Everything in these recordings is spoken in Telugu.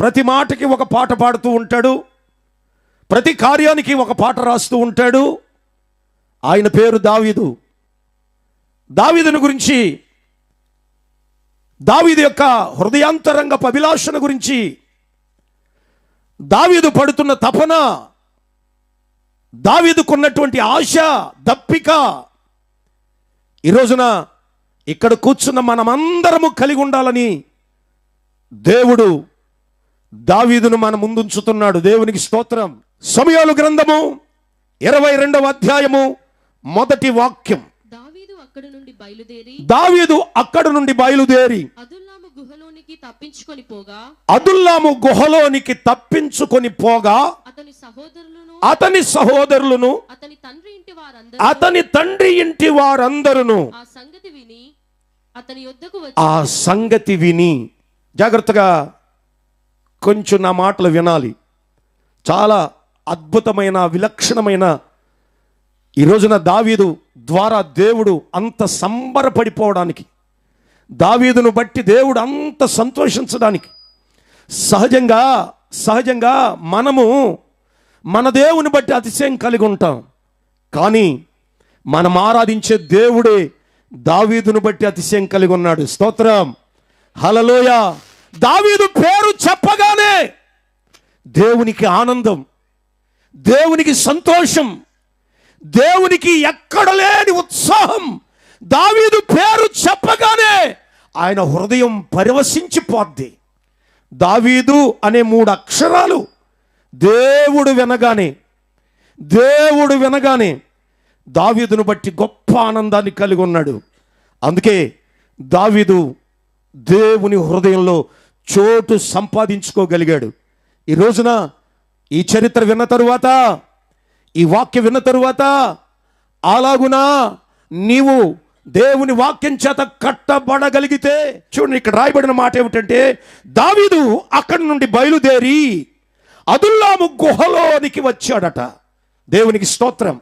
ప్రతి మాటకి ఒక పాట పాడుతూ ఉంటాడు, ప్రతి కార్యానికి ఒక పాట రాస్తూ ఉంటాడు. ఆయన పేరు దావీదు. దావీదుని గురించి, దావీదు యొక్క హృదయాంతరంగపు అభిలాషణ గురించి, దావీదు పడుతున్న తపన, దావీదుకున్నటువంటి ఆశ, దప్పిక ఈ రోజున ఇక్కడ కూర్చున్న మనమందరము కలిగి ఉండాలని దేవుడు దావీదును మన ముందుంచుతున్నాడు. దేవునికి స్తోత్రం. సమూయేలు గ్రంథము 22వ అధ్యాయము 1వ వాక్యం. దావీదు అక్కడి నుండి బయలుదేరి అదుల్లాము గుహలోనికి తప్పించుకొని పోగా అతని సహోదరులను అతని తండ్రి ఇంటి వారందరూ ఆ సంగతి విని, జాగ్రత్తగా కొంచెం నా మాటలు వినాలి. చాలా అద్భుతమైన, విలక్షణమైన ఈ రోజున దావీదు ద్వారా దేవుడు అంత సంబరపడిపోవడానికి, దావీదును బట్టి దేవుడు అంత సంతోషించడానికి, సహజంగా మనము మన దేవుని బట్టి అతిశయం కలిగి ఉంటాం. కానీ మనం ఆరాధించే దేవుడే దావీదును బట్టి అతిశయం కలిగి ఉన్నాడు. స్తోత్రం, హల్లెలూయ. దావీదు పేరు చెప్పగానే దేవునికి ఆనందం, దేవునికి సంతోషం, దేవునికి ఎక్కడ లేని ఉత్సాహం. దావీదు పేరు చెప్పగానే ఆయన హృదయం పరవశించిపోద్ది. దావీదు అనే 3 అక్షరాలు దేవుడు వినగానే దావీదును బట్టి గొప్ప ఆనందాన్ని కలిగి ఉన్నాడు. అందుకే దావీదు దేవుని హృదయంలో చోటు సంపాదించుకోగలిగాడు. ఈ రోజున ఈ చరిత్ర విన్న తరువాత, ఈ వాక్యం విన్న తరువాత, అలాగునా నీవు దేవుని వాక్యం చేత కట్టబడగలిగితే, చూడండి ఇక్కడ రాయబడిన మాట ఏమిటంటే, దావీదు అక్కడి నుండి బయలుదేరి అదుల్లాము గుహలోనికి వచ్చాడట. దేవునికి స్తోత్రం.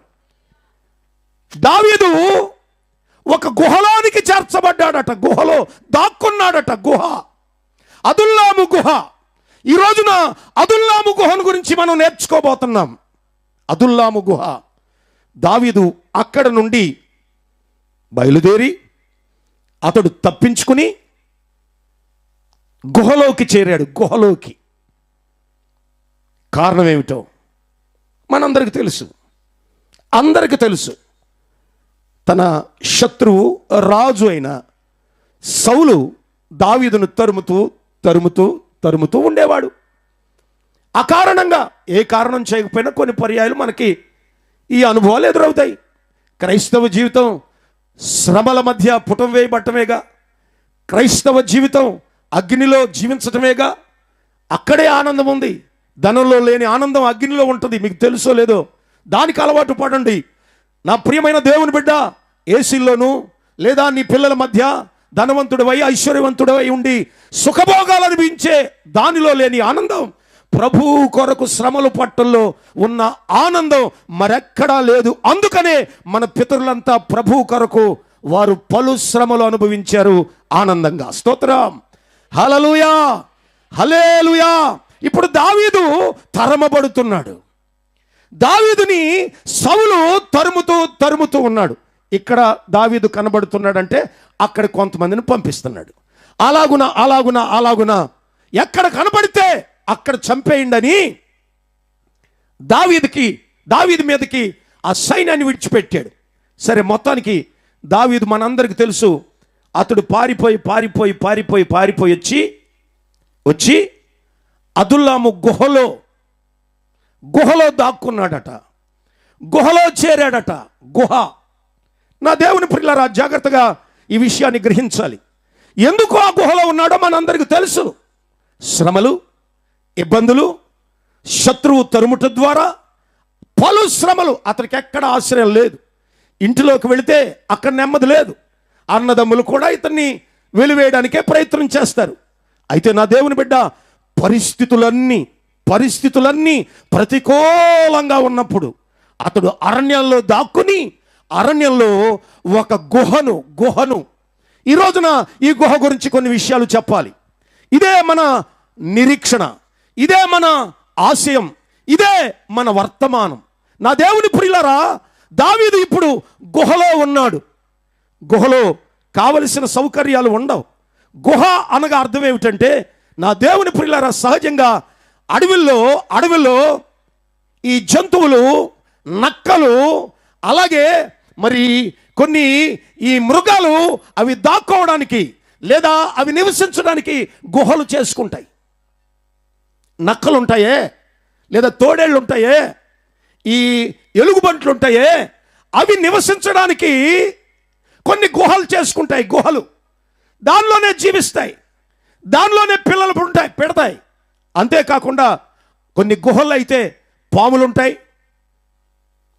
దావీదు ఒక గుహలోనికి చేర్చబడ్డాడట, గుహలో దాక్కున్నాడట. గుహ, అదుల్లాము గుహ. ఈ రోజున అదుల్లాము గుహను గురించి మనం నేర్చుకోబోతున్నాం. అదుల్లాము గుహ. దావీదు అక్కడ నుండి బయలుదేరి అతడు తప్పించుకుని గుహలోకి చేరాడు. గుహలోకి కారణం ఏమిటో మనందరికీ తెలుసు. తన శత్రువు రాజు అయిన సౌలు దావీదును తరుముతూ ఉండేవాడు. అకారణంగా, ఏ కారణం చేయకపోయినా కొన్ని పర్యాయాలు మనకి ఈ అనుభవాలు ఎదురవుతాయి. క్రైస్తవ జీవితం శ్రమల మధ్య పుటం వేయబట్టమేగా. క్రైస్తవ జీవితం అగ్నిలో జీవించటమేగా. అక్కడే ఆనందం ఉంది. ధనంలో లేని ఆనందం అగ్నిలో ఉంటుంది. మీకు తెలుసో లేదో, దానికి అలవాటు పడండి. నా ప్రియమైన దేవుని బిడ్డ, ఏసీల్లోనూ లేదా నీ పిల్లల మధ్య ధనవంతుడివై ఐశ్వర్యవంతుడివై ఉండి సుఖభోగాలు అనిపించే దానిలో లేని ఆనందం, ప్రభువు కొరకు శ్రమలు పట్టంలో ఉన్న ఆనందం మరెక్కడా లేదు. అందుకనే మన పితరులంతా ప్రభువు కొరకు వారు పలు శ్రమలు అనుభవించారు ఆనందంగా. స్తోత్రం, హల్లెలూయా, హల్లెలూయా. ఇప్పుడు దావీదు తరమబడుతున్నాడు. దావీదుని సౌలు తరుముతూ ఉన్నాడు. ఇక్కడ దావీదు కనబడుతున్నాడంటే అక్కడ కొంతమందిని పంపిస్తున్నాడు. అలాగున ఎక్కడ కనబడితే అక్కడ చంపేయండని దావీదు మీదకి ఆ సైన్యాన్ని విడిచిపెట్టాడు. సరే, మొత్తానికి దావీదు మనందరికి తెలుసు, అతడు పారిపోయి వచ్చి అదుల్లాము గుహలో దాక్కున్నాడట. గుహలో చేరాడట. గుహ. నా దేవుని ప్రియులారా, జాగ్రత్తగా ఈ విషయాన్ని గ్రహించాలి. ఎందుకు ఆ గుహలో ఉన్నాడో మనందరికీ తెలుసు. శ్రమలు, ఇబ్బందులు, శత్రువు తరుముట ద్వారా పలు శ్రమలు. అతనికి ఎక్కడ ఆశ్రయం లేదు. ఇంటిలోకి వెళితే అక్కడ నెమ్మది లేదు. అన్నదమ్ములు కూడా ఇతన్ని వెలివేయడానికే ప్రయత్నం చేస్తారు. అయితే నా దేవుని బిడ్డ, పరిస్థితులన్నీ ప్రతికూలంగా ఉన్నప్పుడు అతడు అరణ్యంలో దాక్కుని, అరణ్యంలో ఒక గుహను ఈ రోజున ఈ గుహ గురించి కొన్ని విషయాలు చెప్పాలి. ఇదే మన నిరీక్షణ, ఇదే మన ఆశయం, ఇదే మన వర్తమానం. నా దేవుని ప్రియులారా, దావీదు ఇప్పుడు గుహలో ఉన్నాడు. గుహలో కావలసిన సౌకర్యాలు ఉండవు. గుహ అనగా అర్థం ఏమిటంటే, నా దేవుని ప్రియులారా, సహజంగా అడవిలో ఈ జంతువులు, నక్కలు, అలాగే మరి కొన్ని ఈ మృగాలు అవి దాక్కోవడానికి లేదా అవి నివసించడానికి గుహలు చేసుకుంటాయి. నక్కలు ఉంటాయే, లేదా తోడేళ్ళు ఉంటాయే, ఈ ఎలుగుబంట్లు ఉంటాయే, అవి నివసించడానికి కొన్ని గుహలు చేసుకుంటాయి. గుహలు దానిలోనే జీవిస్తాయి, దానిలోనే పిల్లలు పెడతాయి. అంతేకాకుండా కొన్ని గుహలు అయితే పాములుంటాయి,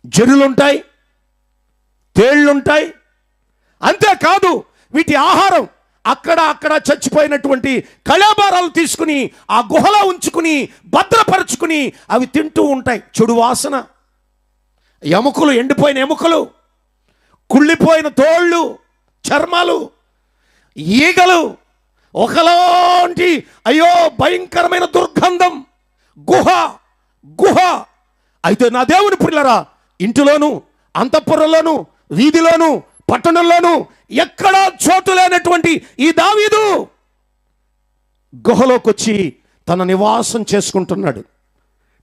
జర్రులుంటాయి, తేళ్లుంటాయి. అంతేకాదు వీటి ఆహారం అక్కడ చచ్చిపోయినటువంటి కళేబారాలు తీసుకుని ఆ గుహలో ఉంచుకుని భద్రపరుచుకుని అవి తింటూ ఉంటాయి. చెడు వాసన, ఎముకలు, ఎండిపోయిన ఎముకలు, కుళ్ళిపోయిన తోళ్ళు, చర్మాలు, ఈగలు, ఒకలాంటి అయ్యో భయంకరమైన దుర్గంధం. గుహ అయితే నా దేవుని ప్రియులారా, ఇంటిలోను, అంతఃపురంలోను, వీధిలోను, పట్టణంలోను ఎక్కడా చోటు లేనటువంటి ఈ దావీదు గుహలోకి వచ్చి తన నివాసం చేసుకుంటున్నాడు.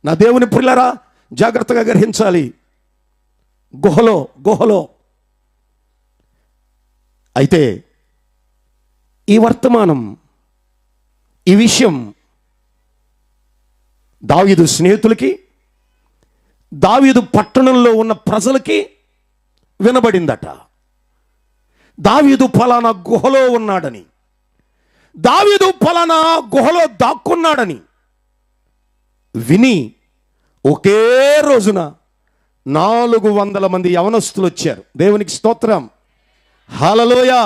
నా దేవుని ప్రియులారా, జాగ్రత్తగా గ్రహించాలి. గుహలో అయితే ఈ వర్తమానం, ఈ విషయం దావీదు స్నేహితులకి, దావీదు పట్టణంలో ఉన్న ప్రజలకి వినబడిందట. దావీదు ఫలానా గుహలో ఉన్నాడని, దావీదు ఫలానా గుహలో దాక్కున్నాడని విని ఒకే రోజున 400 మంది యవనస్తులు వచ్చారు. దేవునికి స్తోత్రం, హల్లెలూయా.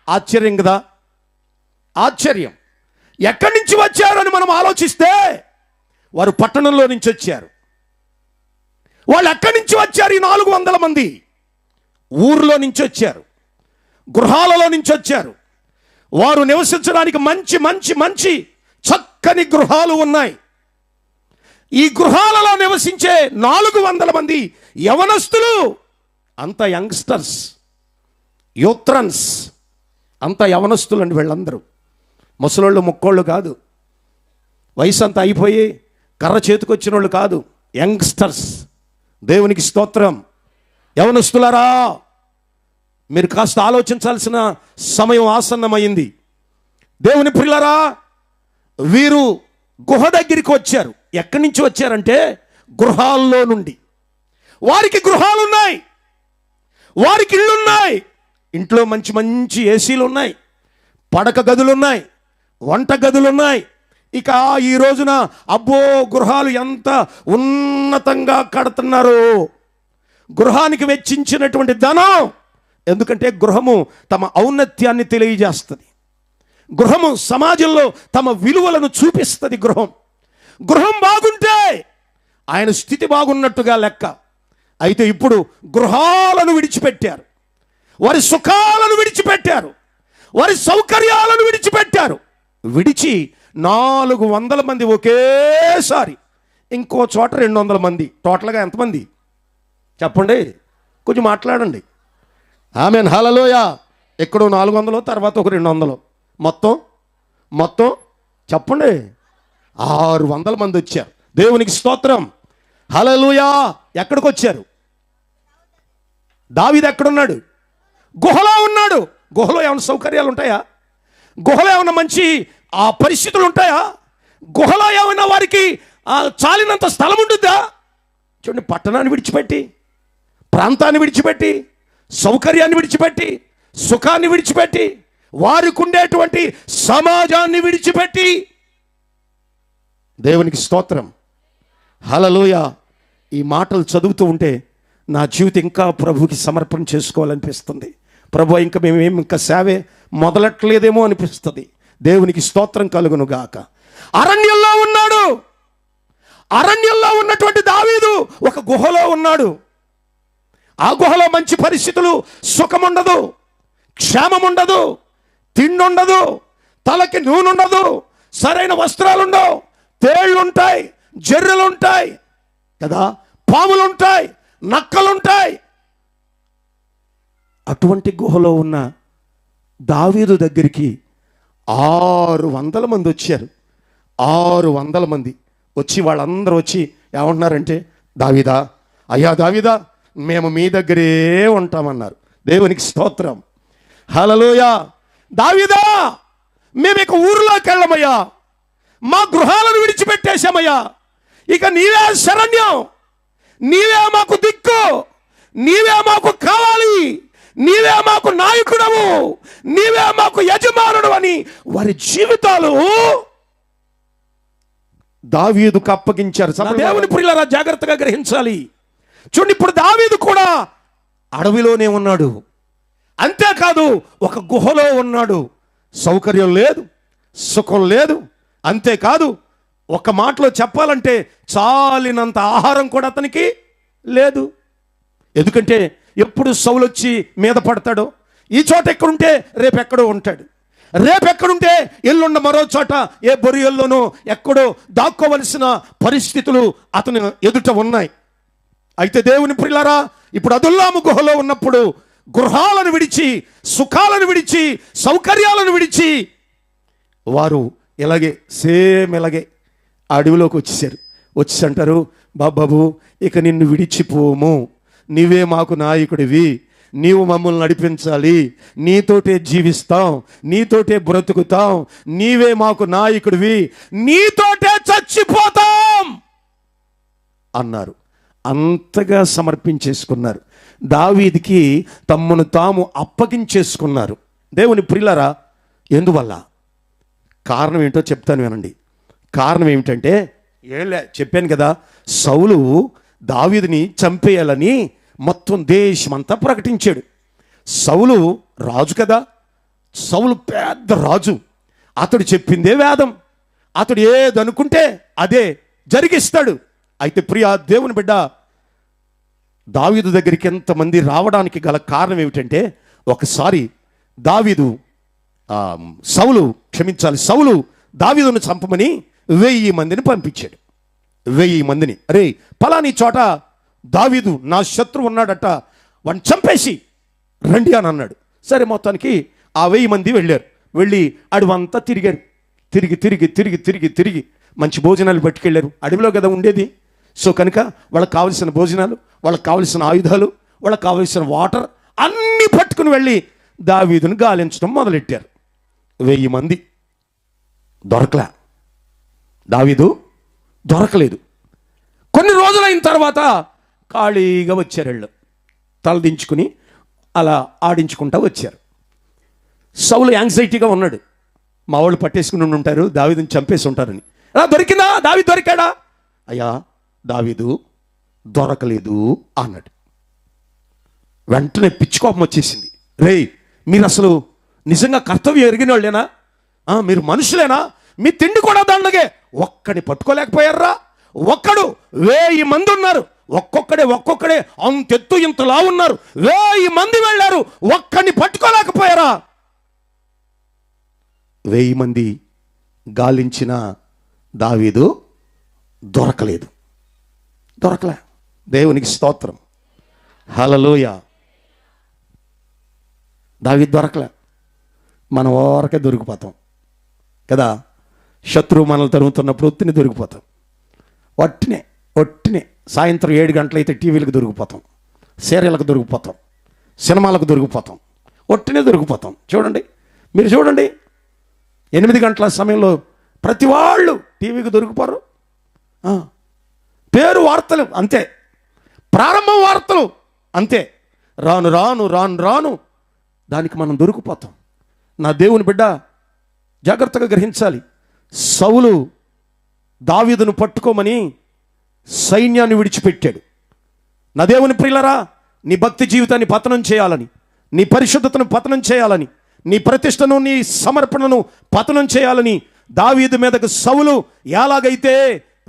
ఆశ్చర్యం కదా, ఆశ్చర్యం. ఎక్కడి నుంచి వచ్చారని మనం ఆలోచిస్తే వారు పట్టణంలో నుంచి వచ్చారు. వాళ్ళు ఎక్కడి నుంచి వచ్చారు? ఈ 400 మంది ఊర్లో నుంచి వచ్చారు, గృహాలలో నుంచి వచ్చారు. వారు నివసించడానికి మంచి మంచి మంచి చక్కని గృహాలు ఉన్నాయి. ఈ గృహాలలో నివసించే 400 మంది యవనస్తులు, అంత యంగ్స్టర్స్, యూత్రన్స్, అంత యవనస్తులు అండి వీళ్ళందరూ. ముసలోళ్ళు ముక్కోళ్ళు కాదు, వయసు అంతా అయిపోయి కర్ర చేతికొచ్చిన వాళ్ళు కాదు, యంగ్స్టర్స్. దేవునికి స్తోత్రం. యవనస్తులారా, మీరు కాస్త ఆలోచించాల్సిన సమయం ఆసన్నమైంది. దేవుని ప్రియులారా, వీరు గుహ దగ్గరికి వచ్చారు. ఎక్కడి నుంచి వచ్చారంటే గృహాల్లో నుండి. వారికి గృహాలున్నాయి, వారికి ఇళ్ళున్నాయి. ఇంట్లో మంచి మంచి ఏసీలు ఉన్నాయి, పడక గదులున్నాయి, వంట గదులున్నాయి. ఇక ఈ రోజున అబ్బో గృహాలు ఎంత ఉన్నతంగా కడుతున్నారు. గృహానికి వెచ్చించినటువంటి ధనం, ఎందుకంటే గృహము తమ ఔన్నత్యాన్ని తెలియజేస్తుంది. గృహము సమాజంలో తమ విలువలను చూపిస్తుంది. గృహం బాగుంటే ఆయన స్థితి బాగున్నట్టుగా లెక్క. అయితే ఇప్పుడు గృహాలను విడిచిపెట్టారు, వారి సుఖాలను విడిచిపెట్టారు, వారి సౌకర్యాలను విడిచిపెట్టారు. విడిచి 400 మంది ఒకేసారి, ఇంకో చోట 200 మంది, టోటల్గా ఎంతమంది చెప్పండి? కొంచెం మాట్లాడండి. ఆమేన్, హల్లెలూయా. ఎక్కడో 400, తర్వాత ఒక 200, మొత్తం చెప్పండి 600 మంది వచ్చారు. దేవునికి స్తోత్రం, హల్లెలూయా. ఎక్కడికి వచ్చారు? దావీదు ఎక్కడున్నాడు? గుహలో ఉన్నాడు. గుహలో ఏమైనా సౌకర్యాలు ఉంటాయా? గుహలో ఏమైనా మంచి పరిస్థితులు ఉంటాయా? గుహలో ఏమైనా వారికి చాలినంత స్థలం ఉంటుందా? చూడండి, పట్టణాన్ని విడిచిపెట్టి, ప్రాంతాన్ని విడిచిపెట్టి, సౌకర్యాన్ని విడిచిపెట్టి, సుఖాన్ని విడిచిపెట్టి, వారికి ఉండేటువంటి సమాజాన్ని విడిచిపెట్టి, దేవునికి స్తోత్రం, హల్లెలూయా. ఈ మాటలు చదువుతూ ఉంటే నా జీవితం ఇంకా ప్రభువుకి సమర్పణ చేసుకోవాలనిపిస్తుంది. ప్రభు ఇంకా సేవే మొదలెట్టలేదేమో అనిపిస్తుంది. దేవునికి స్తోత్రం కలుగును గాక. అరణ్యంలో ఉన్నాడు. అరణ్యంలో ఉన్నటువంటి దావీదు ఒక గుహలో ఉన్నాడు. ఆ గుహలో మంచి పరిస్థితులు, సుఖముండదు, క్షేమముండదు, తిండుండదు, తలకి నూనె ఉండదు, సరైన వస్త్రాలుండవు, తేళ్లుంటాయి, జర్రెలుంటాయి కదా, పాములుంటాయి, నక్కలుంటాయి. అటువంటి గుహలో ఉన్న దావీదు దగ్గరికి 600 మంది వచ్చారు. 600 మంది వచ్చి వాళ్ళందరూ వచ్చి ఏమంటున్నారంటే, దావీదా, అయ్యా దావీదా, మేము మీ దగ్గరే ఉంటామన్నారు. దేవునికి స్తోత్రం, హల్లెలూయా. దావీదా, మేము ఇక ఊర్లోకి వెళ్ళమయ్యా, మా గృహాలను విడిచిపెట్టేశామయ్యా, ఇక నీవే శరణ్యం, నీవే మాకు దిక్కు, నీవే మాకు కావాలి, నీవే మాకు నాయకుడవు, నీవే మాకు యజమానుడు అని వారి జీవితాలు దావీదుకు అప్పగించారు. దేవుని ప్రియులారా, జాగ్రత్తగా గ్రహించాలి. చూడండి, ఇప్పుడు దావీదు కూడా అడవిలోనే ఉన్నాడు. అంతేకాదు, ఒక గుహలో ఉన్నాడు. సౌకర్యం లేదు, సుఖం లేదు. అంతేకాదు, ఒక మాటలో చెప్పాలంటే చాలినంత ఆహారం కూడా అతనికి లేదు. ఎందుకంటే ఎప్పుడు సౌలు వచ్చి మీద పడతాడో, ఈ చోట ఎక్కడుంటే రేపెక్కడో ఉంటాడు, రేపెక్కడుంటే ఎల్లుండ మరో చోట ఏ బొరియల్లోనో ఎక్కడో దాక్కోవలసిన పరిస్థితులు అతని ఎదుట ఉన్నాయి. అయితే దేవుని ప్రియులారా, ఇప్పుడు అదుల్లాము గుహలో ఉన్నప్పుడు గృహాలను విడిచి, సుఖాలను విడిచి, సౌకర్యాలను విడిచి వారు ఇలాగే ఇలాగే అడవిలోకి వచ్చేసారు. వచ్చి అంటారు, బాబాబు, ఇక నిన్ను విడిచిపోము, నీవే మాకు నాయకుడివి, నీవు మమ్మల్ని నడిపించాలి, నీతోటే జీవిస్తాం, నీతోటే బ్రతుకుతాం, నీవే మాకు నాయకుడివి, నీతోటే చచ్చిపోతాం అన్నారు. అంతగా సమర్పించేసుకున్నారు. దావీదుకి తమ్మును తాము అప్పగించేసుకున్నారు. దేవుని ప్రియులారా, ఎందువల్ల? కారణం ఏంటో చెప్తాను వినండి. కారణం ఏమిటంటే, చెప్పాను కదా, సౌలు దావీదుని చంపేయాలని మొత్తం దేశమంతా ప్రకటించాడు. సౌలు రాజు కదా, సౌలు పెద్ద రాజు, అతడు చెప్పిందే వేదం, అతడు ఏదనుకుంటే అదే జరిగిస్తాడు. అయితే ప్రియా దేవుని బిడ్డ, దావీదు దగ్గరికి ఎంతమంది రావడానికి గల కారణం ఏమిటంటే, ఒకసారి సౌలు దావీదును చంపమని 1000 మందిని పంపించాడు. 1000 మందిని, అరే పలాని చోట దావీదు నా శత్రువు ఉన్నాడట, వాడిని చంపేసి రండి అని అన్నాడు. సరే, మొత్తానికి ఆ 1000 మంది వెళ్ళారు. వెళ్ళి అడవంతా తిరిగారు. తిరిగి తిరిగి తిరిగి తిరిగి తిరిగి మంచి భోజనాలు పట్టుకెళ్ళారు. అడవిలో కదా ఉండేది. సో కనుక వాళ్ళకి కావలసిన భోజనాలు, వాళ్ళకి కావలసిన ఆయుధాలు, వాళ్ళకి కావలసిన వాటర్ అన్నీ పట్టుకుని వెళ్ళి దావీదును గాలించడం మొదలెట్టారు. 1000 మంది దొరకలే, దావీదు దొరకలేదు. కొన్ని రోజులైన తర్వాత ఖాళీగా వచ్చారు. వాళ్ళు తలదించుకుని అలా ఆడించుకుంటూ వచ్చారు. సౌలు యాంగ్జైటీగా ఉన్నాడు. మా వాళ్ళు పట్టేసుకుని ఉంటారు, దావీదుని చంపేసి ఉంటారని. దొరికిందా? దావీదు దొరికాడా? అయ్యా, దావీదు దొరకలేదు అన్నాడు. వెంటనే పిచ్చుకోపం వచ్చేసింది. రేయ్, మీరు అసలు నిజంగా కర్తవ్యం ఎరిగిన వాళ్ళేనా? మీరు మనుషులేనా? మీ తిండి కూడా దండగే, ఒక్కడిని పట్టుకోలేకపోయారా? ఒక్కడు 1000 మంది ఉన్నారు, ఒక్కొక్కడే అంతెత్తు ఇంతలా ఉన్నారు. 1000 మంది వెళ్ళారు, ఒక్కడిని పట్టుకోలేకపోయారా? 1000 మంది గాలించిన దావీదు దొరకలే. దేవునికి స్తోత్రం, హల్లెలూయా. దావీదు దొరకలే. మనం ఓరకే దొరికిపోతాం కదా. శత్రువు మనల్ని తరుగుతున్నప్పుడు ఒత్తిని దొరికిపోతాం. ఒట్టినే సాయంత్రం 7 గంటలైతే టీవీలకు దొరికిపోతాం, సీరియళ్ళకు దొరికిపోతాం, సినిమాలకు దొరికిపోతాం, ఒట్టినే దొరికిపోతాం. చూడండి, మీరు చూడండి, 8 గంటల సమయంలో ప్రతి వాళ్ళు టీవీకి దొరికిపోరు. పేరు వార్తలు అంతే, ప్రారంభం వార్తలు అంతే, రాను రాను రాను రాను దానికి మనం దొరికిపోతాం. నా దేవుని బిడ్డ, జాగ్రత్తగా గ్రహించాలి. సౌలు దావీదును పట్టుకోమని సైన్యాన్ని విడిచిపెట్టాడు. నా దేవుని ప్రియులరా, నీ భక్తి జీవితాన్ని పతనం చేయాలని, నీ పరిశుద్ధతను పతనం చేయాలని, నీ ప్రతిష్టను, నీ సమర్పణను పతనం చేయాలని దావీదు మీదకు సౌలు ఎలాగైతే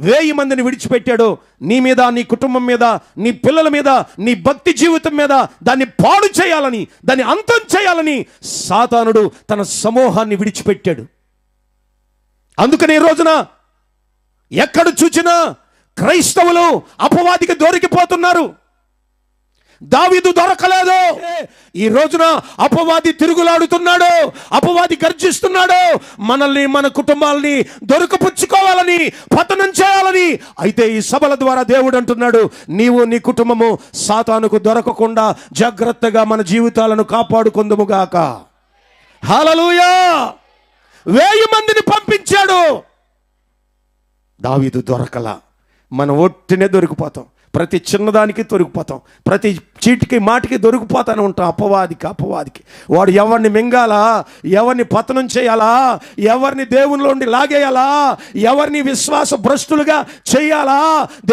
1000 మందిని విడిచిపెట్టాడో, నీ మీద, నీ కుటుంబం మీద, నీ పిల్లల మీద, నీ భక్తి జీవితం మీద దాన్ని పాడు చేయాలని, దాన్ని అంతం చేయాలని సాతానుడు తన సమూహాన్ని విడిచిపెట్టాడు. అందుకని ఈ రోజున ఎక్కడ చూచినా క్రైస్తవులు అపవాదికి దొరికిపోతున్నారు. దావీదు దొరకలేదు. ఈ రోజున అపవాది తిరుగులాడుతున్నాడు, అపవాది గర్జిస్తున్నాడు, మనల్ని మన కుటుంబాలని దొరికిపుచ్చుకోవాలని, పతనం చేయాలని. అయితే ఈ సభల ద్వారా దేవుడు అంటున్నాడు, నీవు నీ కుటుంబము సాతానుకు దొరకకుండా జాగ్రత్తగా మన జీవితాలను కాపాడుకుందుముగాక. హల్లెలూయా. 1000 మందిని పంపించాడు, దావీదు దొరకల. మనం ఒట్టినే దొరికిపోతాం, ప్రతి చిన్నదానికి దొరికిపోతాం, ప్రతి చీటికి మాటికి దొరికిపోతానే ఉంటాం అపవాదికి. వాడు ఎవరిని మింగాలా, ఎవరిని పతనం చేయాలా, ఎవరిని దేవునిలోండి లాగేయాలా, ఎవరిని విశ్వాస భ్రష్టులుగా చేయాలా,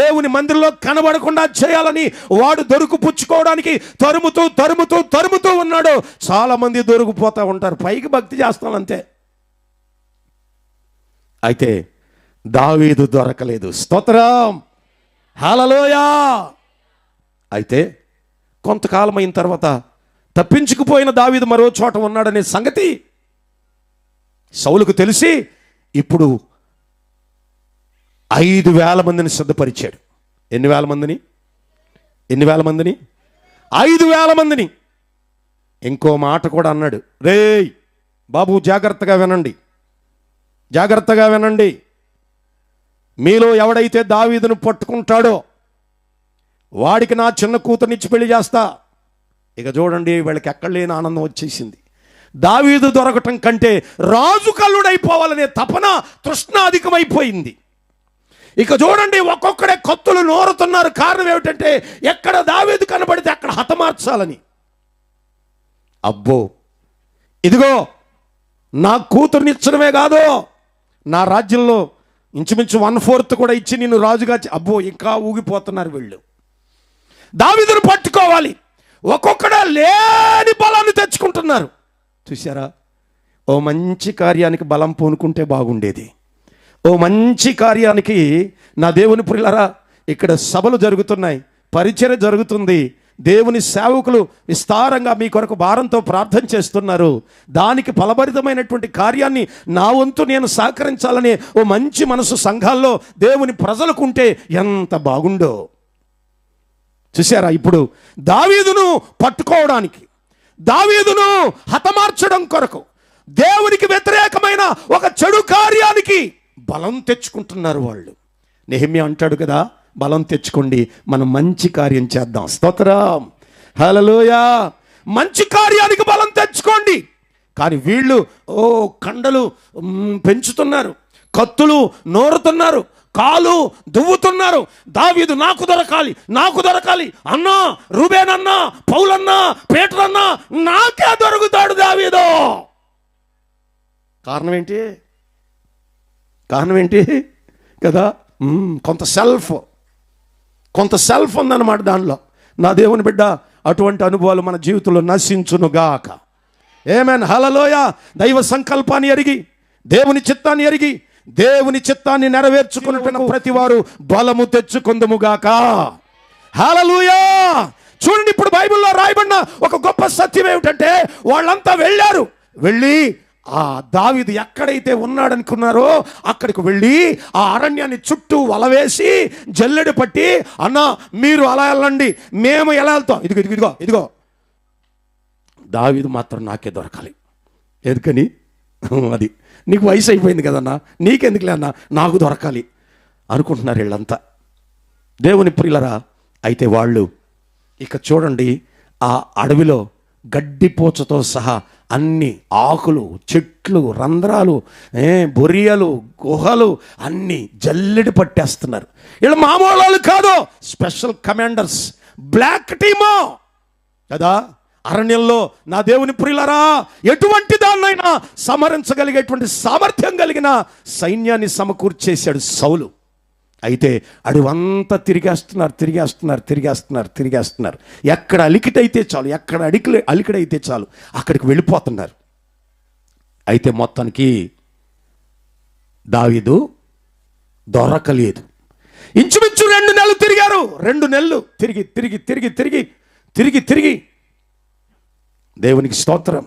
దేవుని మందిరంలో కనబడకుండా చేయాలని వాడు దొరికిపుచ్చుకోవడానికి తరుముతూ ఉన్నాడు. చాలా మంది దొరికిపోతూ ఉంటారు, పైకి భక్తి చేస్తాం అంతే. అయితే దావీదు దొరకలేదు. స్తోత్రం, హల్లెలూయా. అయితే కొంతకాలం అయిన తర్వాత తప్పించుకుపోయిన దావీదు మరో చోట ఉన్నాడనే సంగతి సౌలుకు తెలిసి ఇప్పుడు 5,000 మందిని సిద్ధపరిచాడు. ఎన్ని వేల మందిని? 5,000 మందిని. ఇంకో మాట కూడా అన్నాడు, రేయ్ బాబు జాగ్రత్తగా వినండి, మీలో ఎవడైతే దావీదును పట్టుకుంటాడో వాడికి నా చిన్న కూతురునిచ్చి పెళ్లి చేస్తా. ఇక చూడండి, వీళ్ళకి ఎక్కడ లేని ఆనందం వచ్చేసింది. దావీదు దొరకటం కంటే రాజు కల్లుడైపోవాలనే తపన, తృష్ణ అధికమైపోయింది. ఇక చూడండి, ఒక్కొక్కడే కత్తులు నోరుతున్నారు. కారణం ఏమిటంటే ఎక్కడ దావీదు కనబడితే అక్కడ హతమార్చాలని. అబ్బో, ఇదిగో నా కూతురునిచ్చడమే కాదు, నా రాజ్యంలో ఇంచుమించు 1/4 కూడా ఇచ్చి నిన్ను రాజుగా అబ్బో, ఇంకా ఊగిపోతున్నారు వీళ్ళు. దావీదును పట్టుకోవాలి, ఒక్కొక్కడే లేని బలాన్ని తెచ్చుకుంటున్నారు. చూసారా, ఓ మంచి కార్యానికి బలం పూనుకుంటే బాగుండేది. ఓ మంచి కార్యానికి నా దేవుని ప్రియులారా, ఇక్కడ సభలు జరుగుతున్నాయి, పరిచర్య జరుగుతుంది, దేవుని సేవకులు విస్తారంగా మీ కొరకు భారంతో ప్రార్థన చేస్తున్నారు. దానికి ఫలభరితమైనటువంటి కార్యాన్ని నా వంతు నేను సహకరించాలనే ఓ మంచి మనసు సంఘాల్లో దేవుని ప్రజలకుంటే ఎంత బాగుండో. చూసారా, ఇప్పుడు దావీదును పట్టుకోవడానికి, దావీదును హతమార్చడం కొరకు, దేవునికి వ్యతిరేకమైన ఒక చెడు కార్యానికి బలం తెచ్చుకుంటున్నారు వాళ్ళు. నెహెమ్యా అంటాడు కదా, బలం తెచ్చుకోండి, మనం మంచి కార్యం చేద్దాం. స్తోత్రం, హల్లెలూయా. మంచి కార్యానికి బలం తెచ్చుకోండి. కానీ వీళ్ళు కండలు పెంచుతున్నారు, కత్తులు నోరుతున్నారు, కాలు దువ్వుతున్నారు. దావీదు నాకు దొరకాలి అన్నా, రూబేనన్నా, పౌలన్నా, పేటరన్నా, నాకే దొరుకుతాడు దావీదు. కారణం ఏంటి కదా, కొంత సెల్ఫ్ ఉందన్నమాట దానిలో. నా దేవుని బిడ్డ, అటువంటి అనుభవాలు మన జీవితంలో నశించునుగాక. ఆమేన్, హల్లెలూయా. దైవ సంకల్పాన్ని ఎరిగి, దేవుని చిత్తాన్ని ఎరిగి, దేవుని చిత్తాన్ని నెరవేర్చుకున్న ప్రతి వారు బలము తెచ్చుకుందుముగాక. హల్లెలూయా. చూడండి, ఇప్పుడు బైబిల్లో రాయబడిన ఒక గొప్ప సత్యం ఏమిటంటే, వాళ్ళంతా వెళ్ళి ఆ దావీదు ఎక్కడైతే ఉన్నాడనుకున్నారో అక్కడికి వెళ్ళి ఆ అరణ్యాన్ని చుట్టూ వలవేసి జల్లెడ పట్టి, అన్నా మీరు అలా వెళ్ళండి, మేము ఎలా వెళ్తాం, ఇదిగో దావీదు మాత్రం నాకే దొరకాలి. ఎందుకని? అది నీకు వయసు అయిపోయింది కదన్నా, నీకెందుకులే అన్నా, నాకు దొరకాలి అనుకుంటున్నారు వీళ్ళంతా. దేవుని ప్రియులరా, అయితే వాళ్ళు ఇక చూడండి, ఆ అడవిలో గడ్డిపోచతో సహా అన్ని ఆకులు, చెట్లు, రంధ్రాలు, బొరియలు, గుహలు అన్నీ జల్లెడి పట్టేస్తున్నారు. వీళ్ళు మామూలు కాదు, స్పెషల్ కమాండర్స్, బ్లాక్ టీము కదా. అరణ్యంలో నా దేవుని ప్రియులరా, ఎటువంటి దాన్నైనా సమరించగలిగేటువంటి సామర్థ్యం కలిగిన సైన్యాన్ని సమకూర్చేశాడు సౌలు. అయితే అడవంతా తిరిగేస్తున్నారు. ఎక్కడ అలికిడైతే చాలు, ఎక్కడ అలికిడైతే చాలు అక్కడికి వెళ్ళిపోతున్నారు. అయితే మొత్తానికి దావీదు దొరకలేదు. ఇంచుమించు 2 నెలలు తిరిగారు. 2 నెలలు తిరిగి దేవునికి స్తోత్రం,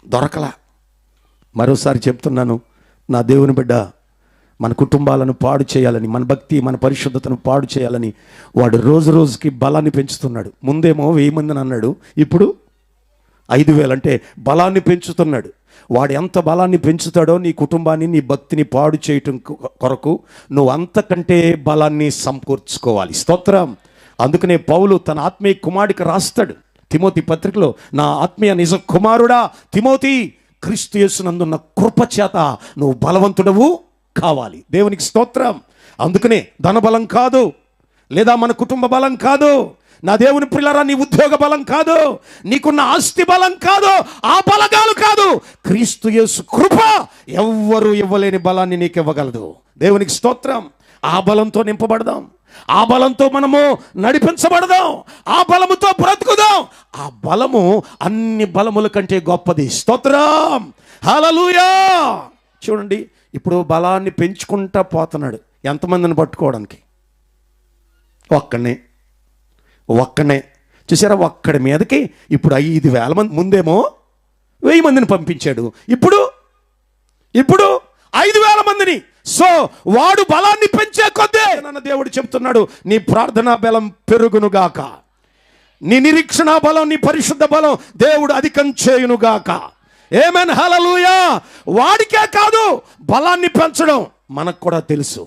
దొరకలా. మరోసారి చెప్తున్నాను, నా దేవుని బిడ్డ, మన కుటుంబాలను పాడు చేయాలని, మన భక్తి మన పరిశుద్ధతను పాడు చేయాలని వాడు రోజు రోజుకి బలాన్ని పెంచుతున్నాడు. ముందేమో 1000 మందిని అన్నాడు, ఇప్పుడు 5000 అంటే బలాన్ని పెంచుతున్నాడు. వాడు ఎంత బలాన్ని పెంచుతాడో నీ కుటుంబాన్ని, నీ భక్తిని పాడు చేయటం కొరకు నువ్వు అంతకంటే బలాన్ని సమకూర్చుకోవాలి. స్తోత్రం. అందుకనే పౌలు తన ఆత్మీయ కుమారుడికి రాస్తాడు తిమోతి పత్రికలో, నా ఆత్మీయ నిజ కుమారుడా తిమోతి, క్రీస్తు యేసునందున్న కృప చేత నువ్వు బలవంతుడవు కావాలి. దేవునికి స్తోత్రం. అందుకనే ధనబలం కాదు, లేదా మన కుటుంబ బలం కాదు, నా దేవుని పిల్లరా నీ ఉద్యోగ బలం కాదు, నీకున్న ఆస్తి బలం కాదు, ఆ బలగాలు కాదు, క్రీస్తు యేసు కృప ఎవ్వరూ ఇవ్వలేని బలాన్ని నీకు ఇవ్వగలదు. దేవునికి స్తోత్రం. ఆ బలంతో నింపబడదాం, ఆ బలంతో మనము నడిపించబడదాం, ఆ బలముతో బ్రతుకుదాం. ఆ బలము అన్ని బలముల కంటే గొప్పది. స్తోత్రం. హల్లెలూయా. చూడండి, ఇప్పుడు బలాన్ని పెంచుకుంటా పోతున్నాడు. ఎంతమందిని పట్టుకోవడానికి? ఒక్కనే చూసారా? ఒక్కడి మీదకి ఇప్పుడు 5000 మంది. ముందేమో 1000 మందిని పంపించాడు, ఇప్పుడు 5000 మందిని. సో వాడు బలాన్ని పెంచే కొద్దే నన్ను దేవుడు చెప్తున్నాడు, నీ ప్రార్థనా బలం పెరుగునుగాక, నీ నిరీక్షణ బలం, నీ పరిశుద్ధ బలం దేవుడు అధికం చేయునుగాక. ఆమేన్. హల్లెలూయా. వాడికే కాదు, బలాన్ని పెంచడం మనకు కూడా తెలుసు.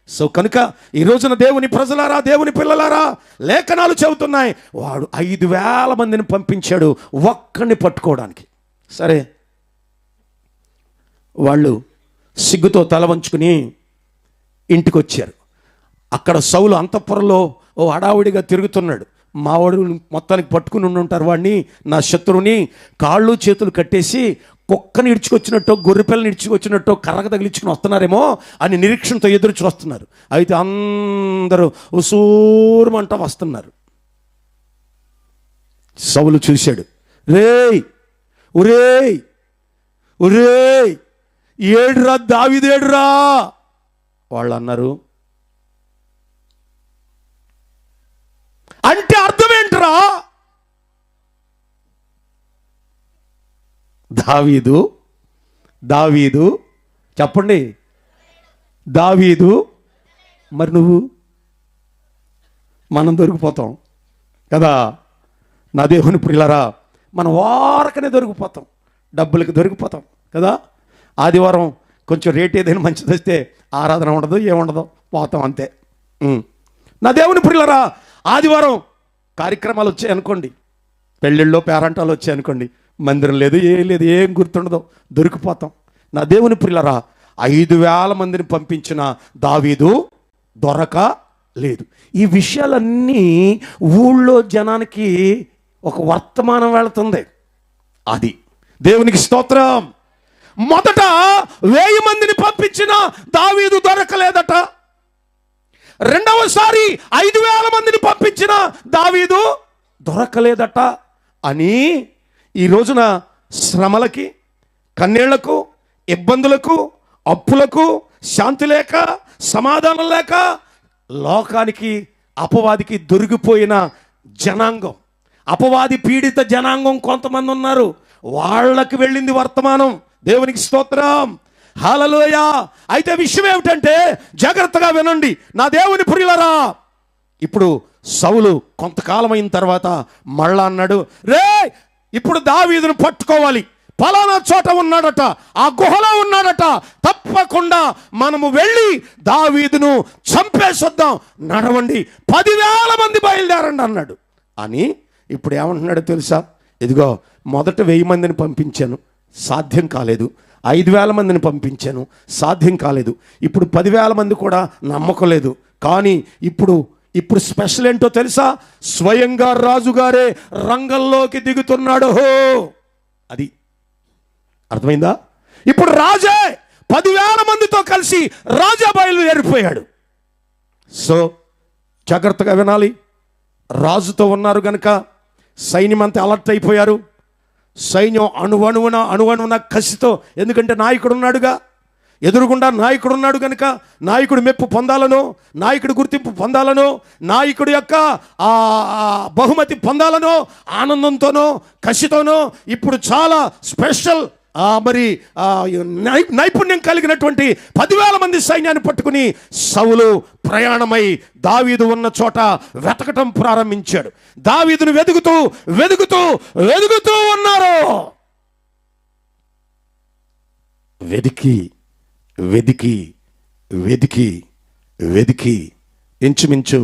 సో కనుక ఈ రోజున దేవుని ప్రజలారా, దేవుని పిల్లలారా, లేఖనాలు చెబుతున్నాయి, వాడు 5000 మందిని పంపించాడు ఒక్కడిని పట్టుకోవడానికి. సరే, వాళ్ళు సిగ్గుతో తల వంచుకుని ఇంటికి వచ్చారు. అక్కడ సౌలు అంతఃపురంలో ఓ హడావుడిగా తిరుగుతున్నాడు. మావాడు మొత్తానికి పట్టుకుని ఉంటారు వాడిని, నా శత్రువుని కాళ్ళు చేతులు కట్టేసి కుక్కని ఇడ్చుకొచ్చినట్టు, గొర్రెపిల్లని ఇడ్చుకొచ్చినట్టు కర్రకు తగిలించుకుని వస్తున్నారేమో అని నిరీక్షణతో ఎదురు చూస్తున్నారు. అయితే అందరూ ఉసూరుమంట వస్తున్నారు. సౌలు చూశాడు, రేయ్ ఒరేయ్ ఒరేయ్ ఏడ్రా దావీదేడ్రా. వాళ్ళు అన్నారు, అంటే అర్థం ఏంట్రా? దావీదు చెప్పండి, దావీదు. మరి నువ్వు, మనం దొరికిపోతాం కదా నా దేవుని ప్రియులారా, మనం వారకనే దొరికిపోతాం, డబ్బులకి దొరికిపోతాం కదా. ఆదివారం కొంచెం రేట్ ఏదైనా మంచిది వస్తే ఆరాధన ఉండదు, ఏముండదు, పోతాం అంతే. నా దేవుని ప్రియులారా, ఆదివారం కార్యక్రమాలు వచ్చాయనుకోండి, పెళ్ళిళ్ళు పేరంటాలు వచ్చాయనుకోండి, మందిరం లేదు, ఏం లేదు, ఏం గుర్తుండదు, దొరికిపోతాం. నా దేవుని ప్రియులారా, 5000 మందిని పంపించిన దావీదు దొరకలేదు. ఈ విషయాలన్నీ ఊళ్ళో జనానికి ఒక వర్తమానం వెళుతుంది. అది దేవునికి స్తోత్రం. మొదట 1000 మందిని పంపించిన దావీదు దొరకలేదట. రెండవసారి 5000 మందిని పంపించిన దావీదు దొరకలేదట అని ఈ రోజున శ్రమలకి, కన్నీళ్లకు, ఇబ్బందులకు, అప్పులకు, శాంతి లేక, సమాధానం లేక లోకానికి, అపవాదికి దొరికిపోయిన జనాంగం, అపవాది పీడిత జనాంగం కొంతమంది ఉన్నారు. వాళ్ళకి వెళ్ళింది వర్తమానం. దేవునికి స్తోత్రం. హల్లెలూయా. అయితే విషయం ఏమిటంటే, జాగ్రత్తగా వినండి నా దేవుని ప్రియులారా. ఇప్పుడు సౌలు కొంతకాలం అయిన తర్వాత మళ్ళా అన్నాడు, రే ఇప్పుడు దావీదును పట్టుకోవాలి, ఫలానా చోట ఉన్నాడట, ఆ గుహలో ఉన్నాడట, తప్పకుండా మనము వెళ్ళి దావీదును చంపేసొద్దాం, నడవండి, 10,000 మంది బయలుదేరండి అన్నాడు. అని ఇప్పుడు ఏమంటున్నాడో తెలుసా? ఇదిగో మొదట 1000 మందిని పంపించాను, సాధ్యం కాలేదు. 5,000 మందిని పంపించాను, సాధ్యం కాలేదు. ఇప్పుడు 10,000 మంది కూడా నమ్మకం లేదు. కానీ ఇప్పుడు స్పెషల్ ఏంటో తెలుసా? స్వయంగా రాజుగారే రంగంలోకి దిగుతున్నాడు. అది అర్థమైందా? ఇప్పుడు రాజే 10,000 మందితో కలిసి రాజా బయలుదేరిపోయాడు. సో జాగ్రత్తగా వినాలి. రాజుతో ఉన్నారు గనక సైన్యం అంతా అలర్ట్ అయిపోయారు. సైన్యం అణువణువున కసితో, ఎందుకంటే నాయకుడు ఉన్నాడుగా, ఎదురుగుండా నాయకుడు ఉన్నాడు కనుక నాయకుడు మెప్పు పొందాలనో, నాయకుడు గుర్తింపు పొందాలనో, నాయకుడి యొక్క బహుమతి పొందాలనో ఆనందంతోనో కసితోనో ఇప్పుడు చాలా స్పెషల్ మరి నైపుణ్యం కలిగినటువంటి 10,000 మంది సైన్యాన్ని పట్టుకుని సౌలు ప్రయాణమై దావీదు ఉన్న చోట వెతకటం ప్రారంభించాడు. దావీదును వెతుకుతూ వెతుకుతూ వెతుకుతూ ఉన్నారు. వెతికి వెతికి వెతికి వెతికి ఇంచుమించు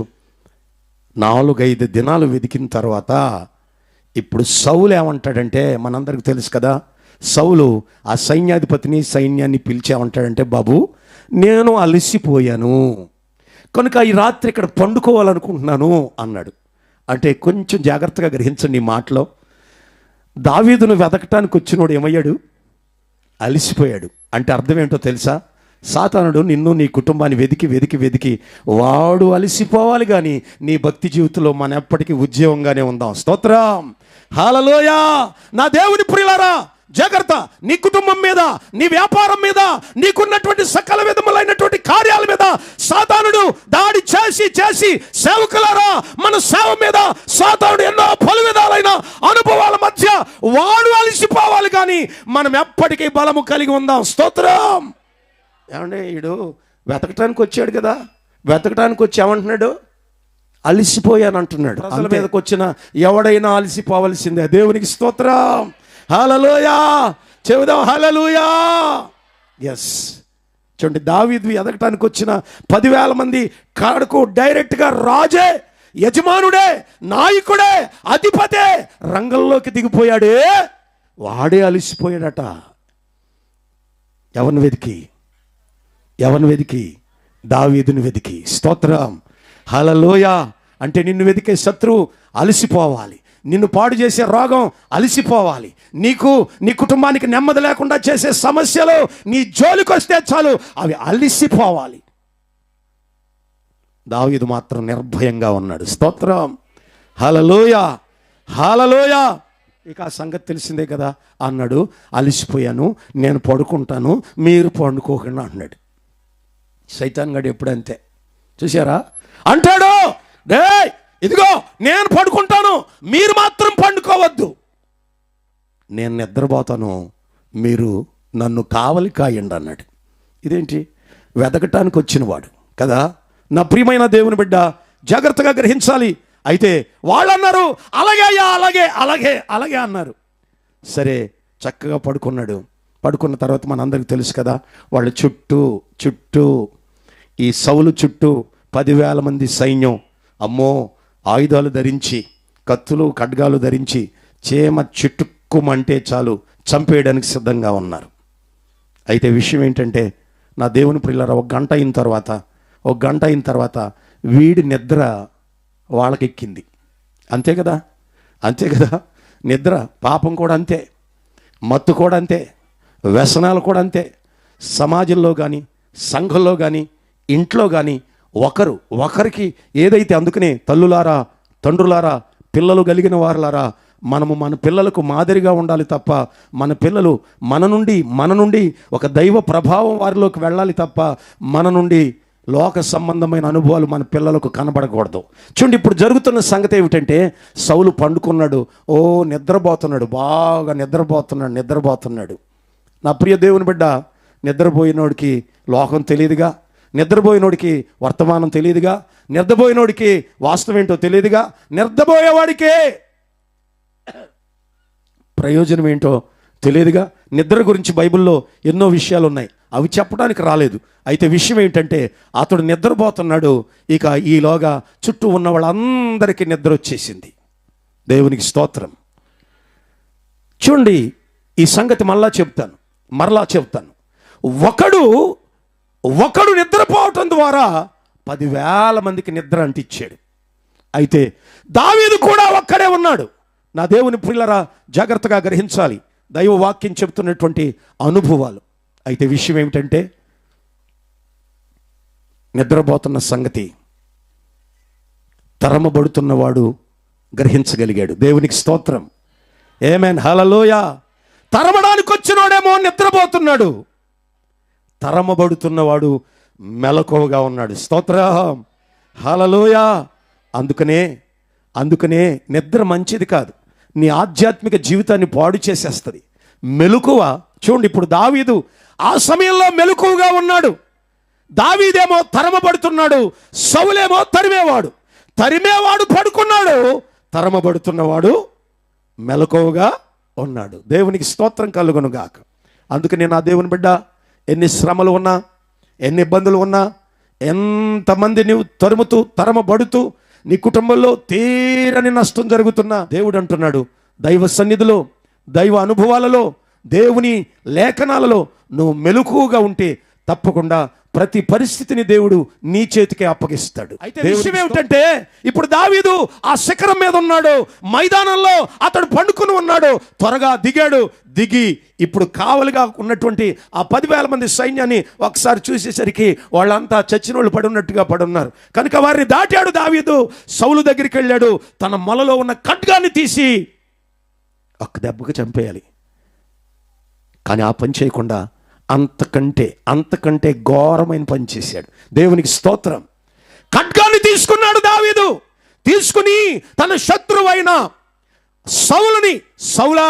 4-5 దినాలు వెతికిన తర్వాత ఇప్పుడు సౌలు ఏమంటాడంటే, మనందరికి తెలుసు కదా, సౌలు ఆ సైన్యాన్ని పిలిచేమంటాడంటే, బాబు నేను అలసిపోయాను కనుక ఈ రాత్రి ఇక్కడ పండుకోవాలనుకుంటున్నాను అన్నాడు. అంటే కొంచెం జాగ్రత్తగా గ్రహించండి ఈ మాటలో. దావీదును వెతకటానికి వచ్చినోడు ఏమయ్యాడు? అలసిపోయాడు. అంటే అర్థం ఏంటో తెలుసా? సాతానుడు నిన్ను నీ కుటుంబాన్ని వెతికి వెతికి వెతికి వాడు అలసిపోవాలి, కానీ నీ భక్తి జీవితంలో మనం ఎప్పటికీ ఉద్యోగంగానే ఉందాం. స్తోత్రం, హల్లెలూయా. నా దేవుని ప్రియులారా, జాగ్రత్త. నీ కుటుంబం మీద, నీ వ్యాపారం మీద, నీకున్నటువంటి సకల విధములైనటువంటి కార్యాల మీద సాతానుడు దాడి చేసి చేసి, సేవకులారా, మన సేవ మీద సాతానుడు ఎన్నో పలు విధాలైన అనుభవాల మధ్య వాడు అలసిపోవాలి, కానీ మనం ఎప్పటికీ బలము కలిగి ఉందాం. స్తోత్రం. ఏమంటే వీడు వెతకటానికి వచ్చాడు కదా, వెతకటానికి వచ్చి ఏమంటున్నాడు? అలసిపోయాను అంటున్నాడు. ప్రజల మీదకి వచ్చిన ఎవడైనా అలసిపోవలసిందే. దేవునికి స్తోత్రం, హల్లెలూయా. చెబుదాం హల్లెలూయా. ఎస్, చూడండి, దావీదు ఎదగటానికి వచ్చిన 10,000 మంది కాడకు డైరెక్ట్గా రాజే, యజమానుడే, నాయకుడే, అధిపతే రంగంలోకి దిగిపోయాడే. వాడే అలసిపోయాడట. ఎవరిని వెతికి? ఎవరిని వెతికి? దావీదుని వెతికి. స్తోత్రం, హల్లెలూయా. అంటే నిన్ను వెతికే శత్రువు అలసిపోవాలి, నిన్ను పాడు చేసే రోగం అలసిపోవాలి, నీకు నీ కుటుంబానికి నెమ్మది లేకుండా చేసే సమస్యలు నీ జోలికి వస్తే చాలు అవి అలసిపోవాలి. దావీదు మాత్రం నిర్భయంగా ఉన్నాడు. స్తోత్రం, హల్లెలూయా, హల్లెలూయా. ఇక ఆ సంగతి తెలిసిందే కదా. అన్నాడు, అలసిపోయాను, నేను పడుకుంటాను, మీరు పండుకోకుండా అన్నాడు. సైతాన్ గడు ఎప్పుడు అంతే, చూసారా? అంటాడు, డే ఇదిగో నేను పడుకుంటాను, మీరు మాత్రం పండుకోవద్దు, నేను నిద్రపోతాను, మీరు నన్ను కావలి కాయండి అన్నాడు. ఇదేంటి? వెతకటానికి వచ్చినవాడు కదా. నా ప్రియమైన దేవుని బిడ్డ, జాగ్రత్తగా గ్రహించాలి. అయితే వాళ్ళు అన్నారు, అలాగే అయ్యా, అలాగే అలాగే అలాగే అన్నారు. సరే, చక్కగా పడుకున్నాడు. పడుకున్న తర్వాత మనందరికీ తెలుసు కదా, వాళ్ళ చుట్టూ ఈ సౌలు చుట్టూ 10,000 మంది సైన్యం, అమ్మో, ఆయుధాలు ధరించి, కత్తులు ఖడ్గాలు ధరించి, చేమ చుట్టుకుమంటే చాలు చంపేయడానికి సిద్ధంగా ఉన్నారు. అయితే విషయం ఏంటంటే, నా దేవుని ప్రియులారా, ఒక గంట అయిన తర్వాత వీడి నిద్ర వాళ్ళకెక్కింది. అంతే కదా, అంతే కదా. నిద్ర, పాపం కూడా అంతే, మత్తు కూడా అంతే, వ్యసనాలు కూడా అంతే. సమాజంలో కానీ, సంఘంలో కానీ, ఇంట్లో కానీ ఒకరికి ఏదైతే, అందుకనే తల్లులారా, తండ్రులారా, పిల్లలు కలిగిన వారులారా, మనము మన పిల్లలకు మాదిరిగా ఉండాలి తప్ప, మన పిల్లలు మన నుండి ఒక దైవ ప్రభావం వారిలోకి వెళ్ళాలి తప్ప, మన నుండి లోక సంబంధమైన అనుభవాలు మన పిల్లలకు కనబడకూడదు. చూడండి, ఇప్పుడు జరుగుతున్న సంగతి ఏమిటంటే, సౌలు పండుకున్నాడు, నిద్రపోతున్నాడు, బాగా నిద్రపోతున్నాడు. నా ప్రియ దేవుని బిడ్డ, నిద్రపోయినోడికి లోకం తెలియదుగా, నిద్రపోయినోడికి వర్తమానం తెలియదుగా, నిద్రపోయినోడికి వాస్తవం ఏంటో తెలియదుగా, నిద్రపోయేవాడికే ప్రయోజనం ఏంటో తెలియదుగా. నిద్ర గురించి బైబిల్లో ఎన్నో విషయాలు ఉన్నాయి, అవి చెప్పడానికి రాలేదు. అయితే విషయం ఏంటంటే, అతడు నిద్రపోతున్నాడు. ఇక ఈలోగా చుట్టూ ఉన్న వాళ్ళందరికీ నిద్ర వచ్చేసింది. దేవునికి స్తోత్రం. చూడండి, ఈ సంగతి మరలా చెప్తాను. ఒకడు నిద్రపోవటం ద్వారా 10,000 మందికి నిద్ర అంటించాడు. అయితే దావీదు కూడా ఒక్కడే ఉన్నాడు. నా దేవుని ప్రియులారా, జాగ్రత్తగా గ్రహించాలి దైవ వాక్యం చెబుతున్నటువంటి అనుభవాలు. అయితే విషయం ఏమిటంటే, నిద్రపోతున్న సంగతి తరమబడుతున్నవాడు గ్రహించగలిగాడు. దేవునికి స్తోత్రం, ఆమేన్, హల్లెలూయా. తరమడానికి వచ్చినోడేమో నిద్రపోతున్నాడు, తరమబడుతున్నవాడు మెలకువగా ఉన్నాడు. స్తోత్రం, హల్లెలూయా. అందుకనే నిద్ర మంచిది కాదు, నీ ఆధ్యాత్మిక జీవితాన్ని పాడు చేసేస్తుంది. మెలకువ. చూడండి, ఇప్పుడు దావీదు ఆ సమయంలో మెలకువగా ఉన్నాడు. దావీదేమో తరమబడుతున్నాడు, సౌలేమో తరిమేవాడు పడుకున్నాడు, తరమబడుతున్నవాడు మెలకువగా ఉన్నాడు. దేవునికి స్తోత్రం కలుగును గాక. అందుకని నా దేవుని బిడ్డ, ఎన్ని శ్రమలు ఉన్నా, ఎన్ని ఇబ్బందులు ఉన్నా, ఎంతమంది నీవు తరమబడుతూ నీ కుటుంబంలో తీరని నష్టం జరుగుతున్నా, దేవుడు అంటున్నాడు, దైవ సన్నిధిలో, దైవ అనుభవాలలో, దేవుని లేఖనాలలో నువ్వు మెలకువగా ఉంటే తప్పకుండా ప్రతి పరిస్థితిని దేవుడు నీ చేతికి అప్పగిస్తాడు. అయితే విషయం ఏమిటంటే, ఇప్పుడు దావీదు ఆ శిఖరం మీద ఉన్నాడు, మైదానంలో అతడు పండుకుని ఉన్నాడు. త్వరగా దిగి ఇప్పుడు కావలిగా ఉన్నటువంటి ఆ 10,000 మంది సైన్యాన్ని ఒకసారి చూసేసరికి వాళ్ళంతా చచ్చిన వాళ్ళు పడున్నట్టుగా పడున్నారు. కనుక వారిని దాటాడు దావీదు. సౌలు దగ్గరికి వెళ్ళాడు. తన మొలలో ఉన్న ఖడ్గాన్ని తీసి ఒక్క దెబ్బకు చంపేయాలి. కానీ ఆ పని చేయకుండా అంతకంటే ఘోరమైన పని చేశాడు. దేవునికి స్తోత్రం. ఖడ్గాన్ని తీసుకున్నాడు దావీదు. తీసుకుని తన శత్రువైన సౌలా,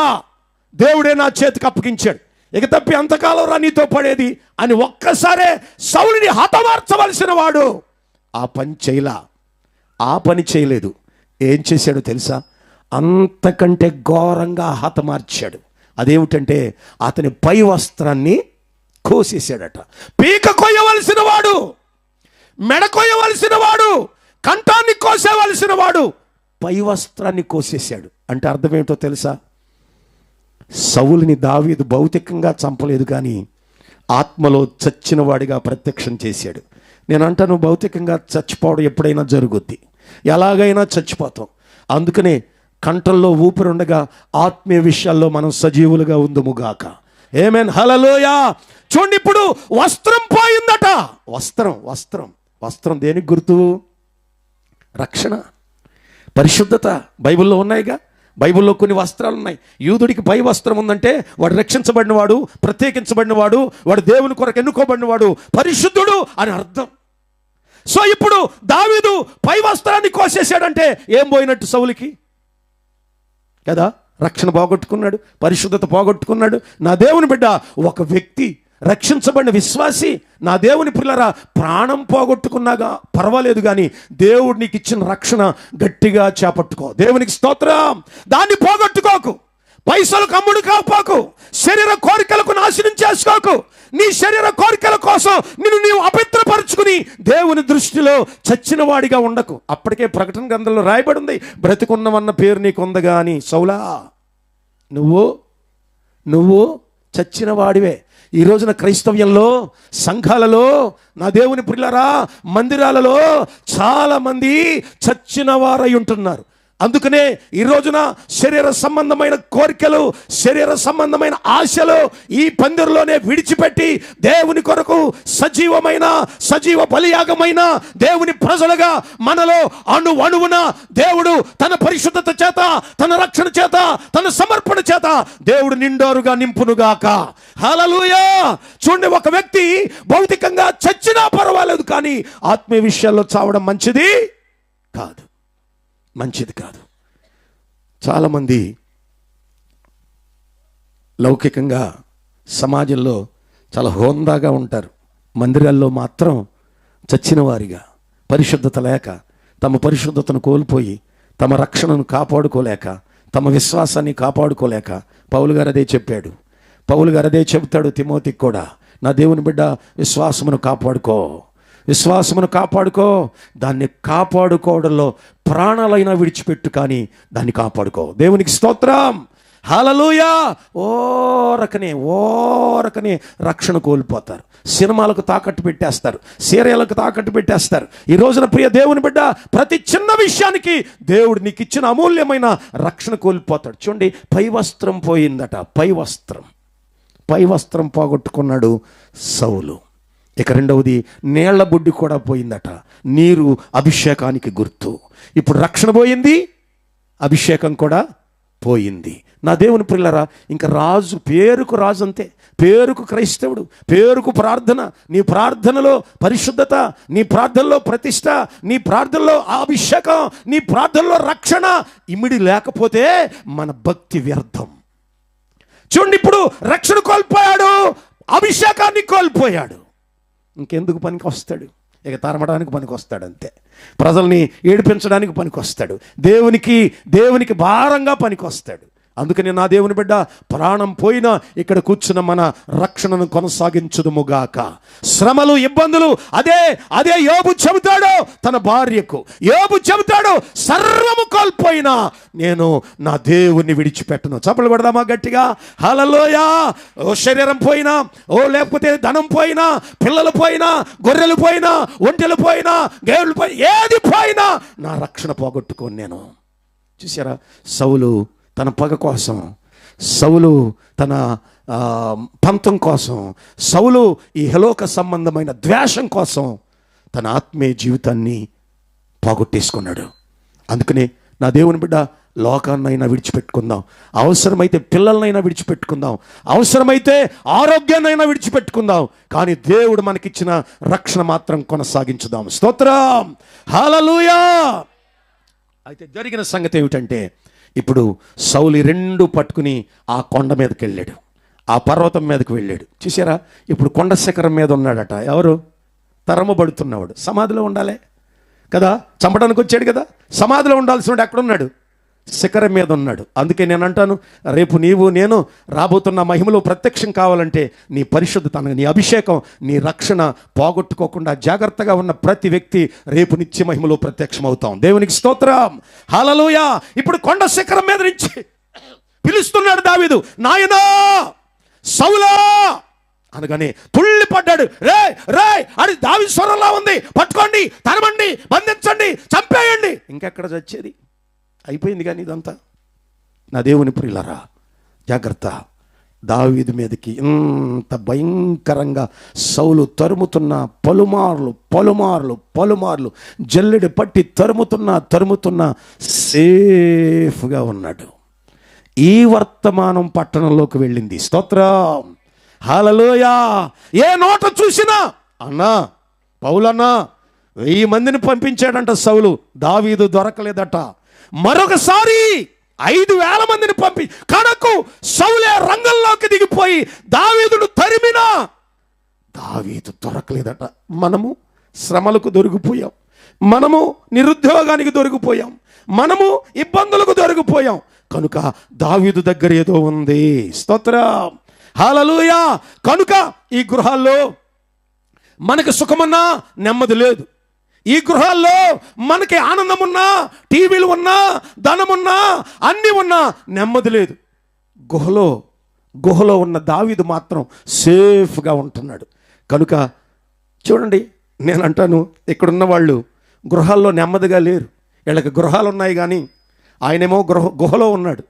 దేవుడే నా చేతికి అప్పగించాడు, ఇక తప్పి అంతకాలం రా నీతో పడేది అని ఒక్కసారే సౌలుని హతమార్చవలసిన వాడు ఆ పని చేయలేదు. ఏం చేశాడో తెలుసా? అంతకంటే ఘోరంగా హతమార్చాడు. అదేమిటంటే, అతని పై వస్త్రాన్ని కోసేశాడట. పీక కొయ్యవలసిన వాడు, మెడ కొయ్యవలసిన వాడు, కంఠాన్ని కోసేవలసిన వాడు పై వస్త్రాన్ని కోసేశాడు. అంటే అర్థం ఏమిటో తెలుసా? సౌలుని దావీదు భౌతికంగా చంపలేదు, కానీ ఆత్మలో చచ్చిన వాడిగా ప్రత్యక్షం చేశాడు. నేను అంటాను, భౌతికంగా చచ్చిపోవడం ఎప్పుడైనా జరుగుద్ది, ఎలాగైనా చచ్చిపోతాం. అందుకనే కంఠంలో ఊపిరి ఉండగా ఆత్మీయ విషయాల్లో మనం సజీవులుగా ఉందుముగాక. ఆమేన్, హల్లెలూయా. చూడండి, ఇప్పుడు వస్త్రం పోయిందట. వస్త్రం దేనికి గుర్తు? రక్షణ, పరిశుద్ధత. బైబిల్లో ఉన్నాయిగా. బైబిల్లో కొన్ని వస్త్రాలు ఉన్నాయి. యూదుడికి పై వస్త్రం ఉందంటే వాడు రక్షించబడినవాడు, ప్రత్యేకించబడినవాడు, వాడు దేవుని కొరకు ఎన్నుకోబడినవాడు, పరిశుద్ధుడు అని అర్థం. సో ఇప్పుడు దావీదు పై వస్త్రాన్ని కోసేశాడంటే ఏం పోయినట్టు? సౌలుకి కదా, రక్షణ పోగొట్టుకున్నాడు, పరిశుద్ధత పోగొట్టుకున్నాడు. నా దేవుని బిడ్డ, ఒక వ్యక్తి రక్షించబడిన విశ్వాసి, నా దేవుని పిల్లరా, ప్రాణం పోగొట్టుకున్నాగా పర్వాలేదు, కానీ దేవుడు నీకు ఇచ్చిన రక్షణ గట్టిగా చేపట్టుకో. దేవునికి స్తోత్రం. దాన్ని పోగొట్టుకోకు, పైసలకు అమ్ముడు కాపోకు, శరీర కోరికలకు నాశనం చేసుకోకు. నీ శరీర కోరికల కోసం నీవు అపవిత్రపరుచుకుని దేవుని దృష్టిలో చచ్చిన వాడిగా ఉండకు. అప్పటికే ప్రకటన గ్రంథంలో రాయబడి ఉంది, బ్రతికున్నవన్న పేరు నీకు ఉందగా అని. సౌలా, నువ్వు చచ్చిన వాడివే. ఈ రోజున క్రైస్తవ్యంలో, సంఘాలలో, నా దేవుని పిల్లరా, మందిరాలలో చాలా మంది చచ్చిన వారై ఉంటున్నారు. అందుకనే ఈ రోజున శరీర సంబంధమైన కోరికలు, శరీర సంబంధమైన ఆశలు ఈ పందిరిలోనే విడిచిపెట్టి దేవుని కొరకు సజీవ బలియాగమైన దేవుని ప్రజలుగా మనలో అణువణువున దేవుడు తన పరిశుద్ధత చేత, తన రక్షణ చేత, తన సమర్పణ చేత దేవుడు నిండోరుగా నింపునుగాక. హల్లెలూయా. చూడండి, ఒక వ్యక్తి భౌతికంగా చచ్చినా పర్వాలేదు, కానీ ఆత్మీయ విషయాల్లో చావడం మంచిది కాదు. చాలామంది లౌకికంగా సమాజంలో చాలా హోందాగా ఉంటారు, మందిరాల్లో మాత్రం చచ్చిన వారిగా, పరిశుద్ధత లేక, తమ పరిశుద్ధతను కోల్పోయి, తమ రక్షణను కాపాడుకోలేక, తమ విశ్వాసాన్ని కాపాడుకోలేక పౌలు గారు అదే చెప్పాడు. పౌలు గారు అదే చెబుతాడు తిమోతికి కూడా, నా దేవుని బిడ్డ, విశ్వాసమును కాపాడుకో. దాన్ని కాపాడుకోవడంలో ప్రాణాలైనా విడిచిపెట్టు, కానీ దాన్ని కాపాడుకో. దేవునికి స్తోత్రం. హల్లెలూయా. ఓరకనే రక్షణ కోల్పోతారు. సినిమాలకు తాకట్టు పెట్టేస్తారు, సీరియళ్ళకు తాకట్టు పెట్టేస్తారు. ఈ రోజున ప్రియ దేవుని బిడ్డ, ప్రతి చిన్న విషయానికి దేవుడు నీకు ఇచ్చిన అమూల్యమైన రక్షణ కోల్పోతాడు. చూడండి, పై వస్త్రం పోయిందట. పై వస్త్రం పోగొట్టుకున్నాడు సౌలు. ఇక రెండవది, నీళ్ల బుడ్డి కూడా పోయిందట. నీరు అభిషేకానికి గుర్తు. ఇప్పుడు రక్షణ పోయింది, అభిషేకం కూడా పోయింది. నా దేవుని పిల్లరా, ఇంకా పేరుకు రాజు అంతే, పేరుకు క్రైస్తవుడు, పేరుకు ప్రార్థన. నీ ప్రార్థనలో పరిశుద్ధత, నీ ప్రార్థనలో ప్రతిష్ట, నీ ప్రార్థనలో అభిషేకం, నీ ప్రార్థనలో రక్షణ ఇమిడి లేకపోతే మన భక్తి వ్యర్థం. చూడండి, ఇప్పుడు రక్షణ కోల్పోయాడు, అభిషేకాన్ని కోల్పోయాడు. ఇంకెందుకు పనికి వస్తాడు? ఇక తరమడానికి పనికి వస్తాడు అంతే. ప్రజల్ని ఏడిపించడానికి పనికి వస్తాడు. దేవునికి భారంగా పనికి వస్తాడు. అందుకని నా దేవుని బిడ్డ, ప్రాణం పోయినా ఇక్కడ కూర్చున్న మన రక్షణను కొనసాగించుదుముగాక. శ్రమలు, ఇబ్బందులు, అదే యోబు చెబుతాడు తన భార్యకు. యోబు చెబుతాడు, సర్వము కోల్పోయినా నేను నా దేవుణ్ణి విడిచిపెట్టను. చప్పలు పెడదామా గట్టిగా? హల్లెలూయా. ఓ శరీరం పోయినా, లేకపోతే ధనం పోయినా, పిల్లలు పోయినా, గొర్రెలు పోయినా, ఒంటెలు పోయినా, గేదెలు పోయినా, ఏది పోయినా నా రక్షణ పోగొట్టుకోను నేను. చూసారా, సౌలు తన పగ కోసం, సౌలు తన పంతం కోసం, సౌలు ఈ హలోక సంబంధమైన ద్వేషం కోసం తన ఆత్మీయ జీవితాన్ని పోగొట్టేసుకున్నాడు. అందుకని నా దేవుని బిడ్డ, లోకాన్నైనా విడిచిపెట్టుకుందాం, అవసరమైతే పిల్లలనైనా విడిచిపెట్టుకుందాం, అవసరమైతే ఆరోగ్యాన్నైనా విడిచిపెట్టుకుందాం, కానీ దేవుడు మనకిచ్చిన రక్షణ మాత్రం కొనసాగించుదాం. స్తోత్రం, హల్లెలూయా. అయితే జరిగిన సంగతి ఏమిటంటే, ఇప్పుడు సౌలు రెండు పట్టుకుని ఆ కొండ మీదకి వెళ్ళాడు, ఆ పర్వతం మీదకి వెళ్ళాడు. చూసారా, ఇప్పుడు కొండ శిఖరం మీద ఉన్నాడట. ఎవరు? తరమబడుతున్నవాడు. సమాధిలో ఉండాలి కదా, చంపడానికి వచ్చాడు కదా, సమాధిలో ఉండాల్సిన ఎక్కడున్నాడు? శిఖరం మీద ఉన్నాడు. అందుకే నేను అంటాను, రేపు నేను రాబోతున్న మహిమలో ప్రత్యక్షం కావాలంటే నీ పరిశుద్ధత, నీ అభిషేకం, నీ రక్షణ పోగొట్టుకోకుండా జాగ్రత్తగా ఉన్న ప్రతి వ్యక్తి రేపు నిత్య మహిమలో ప్రత్యక్షం అవుతాం. దేవునికి స్తోత్రం, హల్లెలూయా. ఇప్పుడు కొండ శిఖరం మీద నుంచి పిలుస్తున్నాడు దావీదు, నాయనా సౌలా అనగానే తుళ్ళి పడ్డాడు. రే అది దావీదు స్వరంలా ఉంది, పట్టుకోండి, తరమండి, బంధించండి, చంపేయండి. ఇంకెక్కడ చచ్చేది? అయిపోయింది. కానీ ఇదంతా నా దేవుని ప్రియులారా, జాగ్రత్త. దావీదు మీదకి ఇంత భయంకరంగా సౌలు తరుముతున్న పలుమార్లు జల్లెడి పట్టి తరుముతున్నా సేఫ్గా ఉన్నాడు. ఈ వర్తమానం పట్టణంలోకి వెళ్ళింది. స్తోత్రం, హల్లెలూయా. ఏ నోట చూసినా అన్నా, పౌలన్నా 1000 మందిని పంపించాడంట సౌలు, దావీదు దొరకలేదట. మరొకసారి 5000 మందిని పంపి కనకు సౌలే రంగంలోకి దిగిపోయి దావీదును తరిమినా దావీదు దొరకలేదట. మనము శ్రమలకు దొరికిపోయాం, మనము నిరుద్యోగానికి దొరికిపోయాం, మనము ఇబ్బందులకు దొరికిపోయాం. కనుక దావీదు దగ్గర ఏదో ఉంది. స్తోత్రం, హల్లెలూయా. కనుక ఈ గృహాల్లో మనకి సుఖమన్నా నెమ్మది లేదు, ఈ గృహాల్లో మనకి ఆనందం ఉన్నా, టీవీలు ఉన్నా, ధనమున్నా, అన్నీ ఉన్నా నెమ్మది లేదు. గుహలో ఉన్న దావీదు మాత్రం సేఫ్గా ఉంటున్నాడు. కనుక చూడండి, నేను అంటాను, ఇక్కడున్న వాళ్ళు గృహాల్లో నెమ్మదిగా లేరు. వీళ్ళకి గృహాలు ఉన్నాయి కానీ ఆయనేమో గుహలో ఉన్నాడు.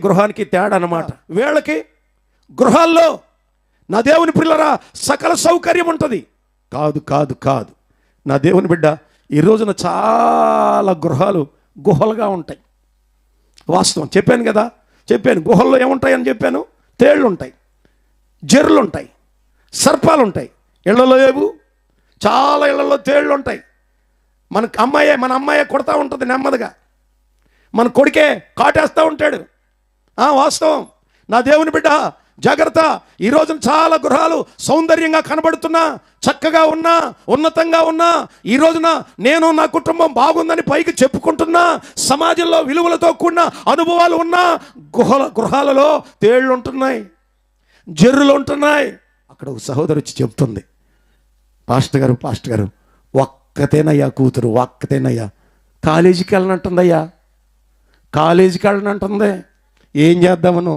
గృహానికి తేడా అన్నమాట. వీళ్ళకి గృహాల్లో నా దేవుని పిల్లరా సకల సౌకర్యం ఉంటుంది. కాదు నా దేవుని బిడ్డ, ఈ రోజున చాలా గృహాలు గుహలుగా ఉంటాయి. వాస్తవం చెప్పాను కదా, గుహల్లో ఏముంటాయని చెప్పాను. తేళ్ళు ఉంటాయి, జర్రులు ఉంటాయి, సర్పాలు ఉంటాయి. ఇళ్లలో లేవు, చాలా ఇళ్లలో తేళ్ళు ఉంటాయి. మన అమ్మాయే కొడతా ఉంటుంది నెమ్మదిగా, మన కొడుకే కాటేస్తూ ఉంటాడు. వాస్తవం నా దేవుని బిడ్డ, జాగ్రత్త. ఈ రోజున చాలా గృహాలు సౌందర్యంగా కనబడుతున్నా, చక్కగా ఉన్నా, ఉన్నతంగా ఉన్నా, ఈ రోజున నేను నా కుటుంబం బాగుందని పైకి చెప్పుకుంటున్నా, సమాజంలో విలువలతో కూడిన అనుభవాలు ఉన్నా, గృహాలలో తేళ్ళు ఉంటున్నాయి, జర్రులు ఉంటున్నాయి. అక్కడ ఒక సహోదరు వచ్చి చెప్తుంది, పాస్టర్ గారు ఒక్కతేనయ్యా కూతురు, ఒక్కతేనయ్యా, కాలేజీకి వెళ్ళనంటుంది. ఏం చేద్దామను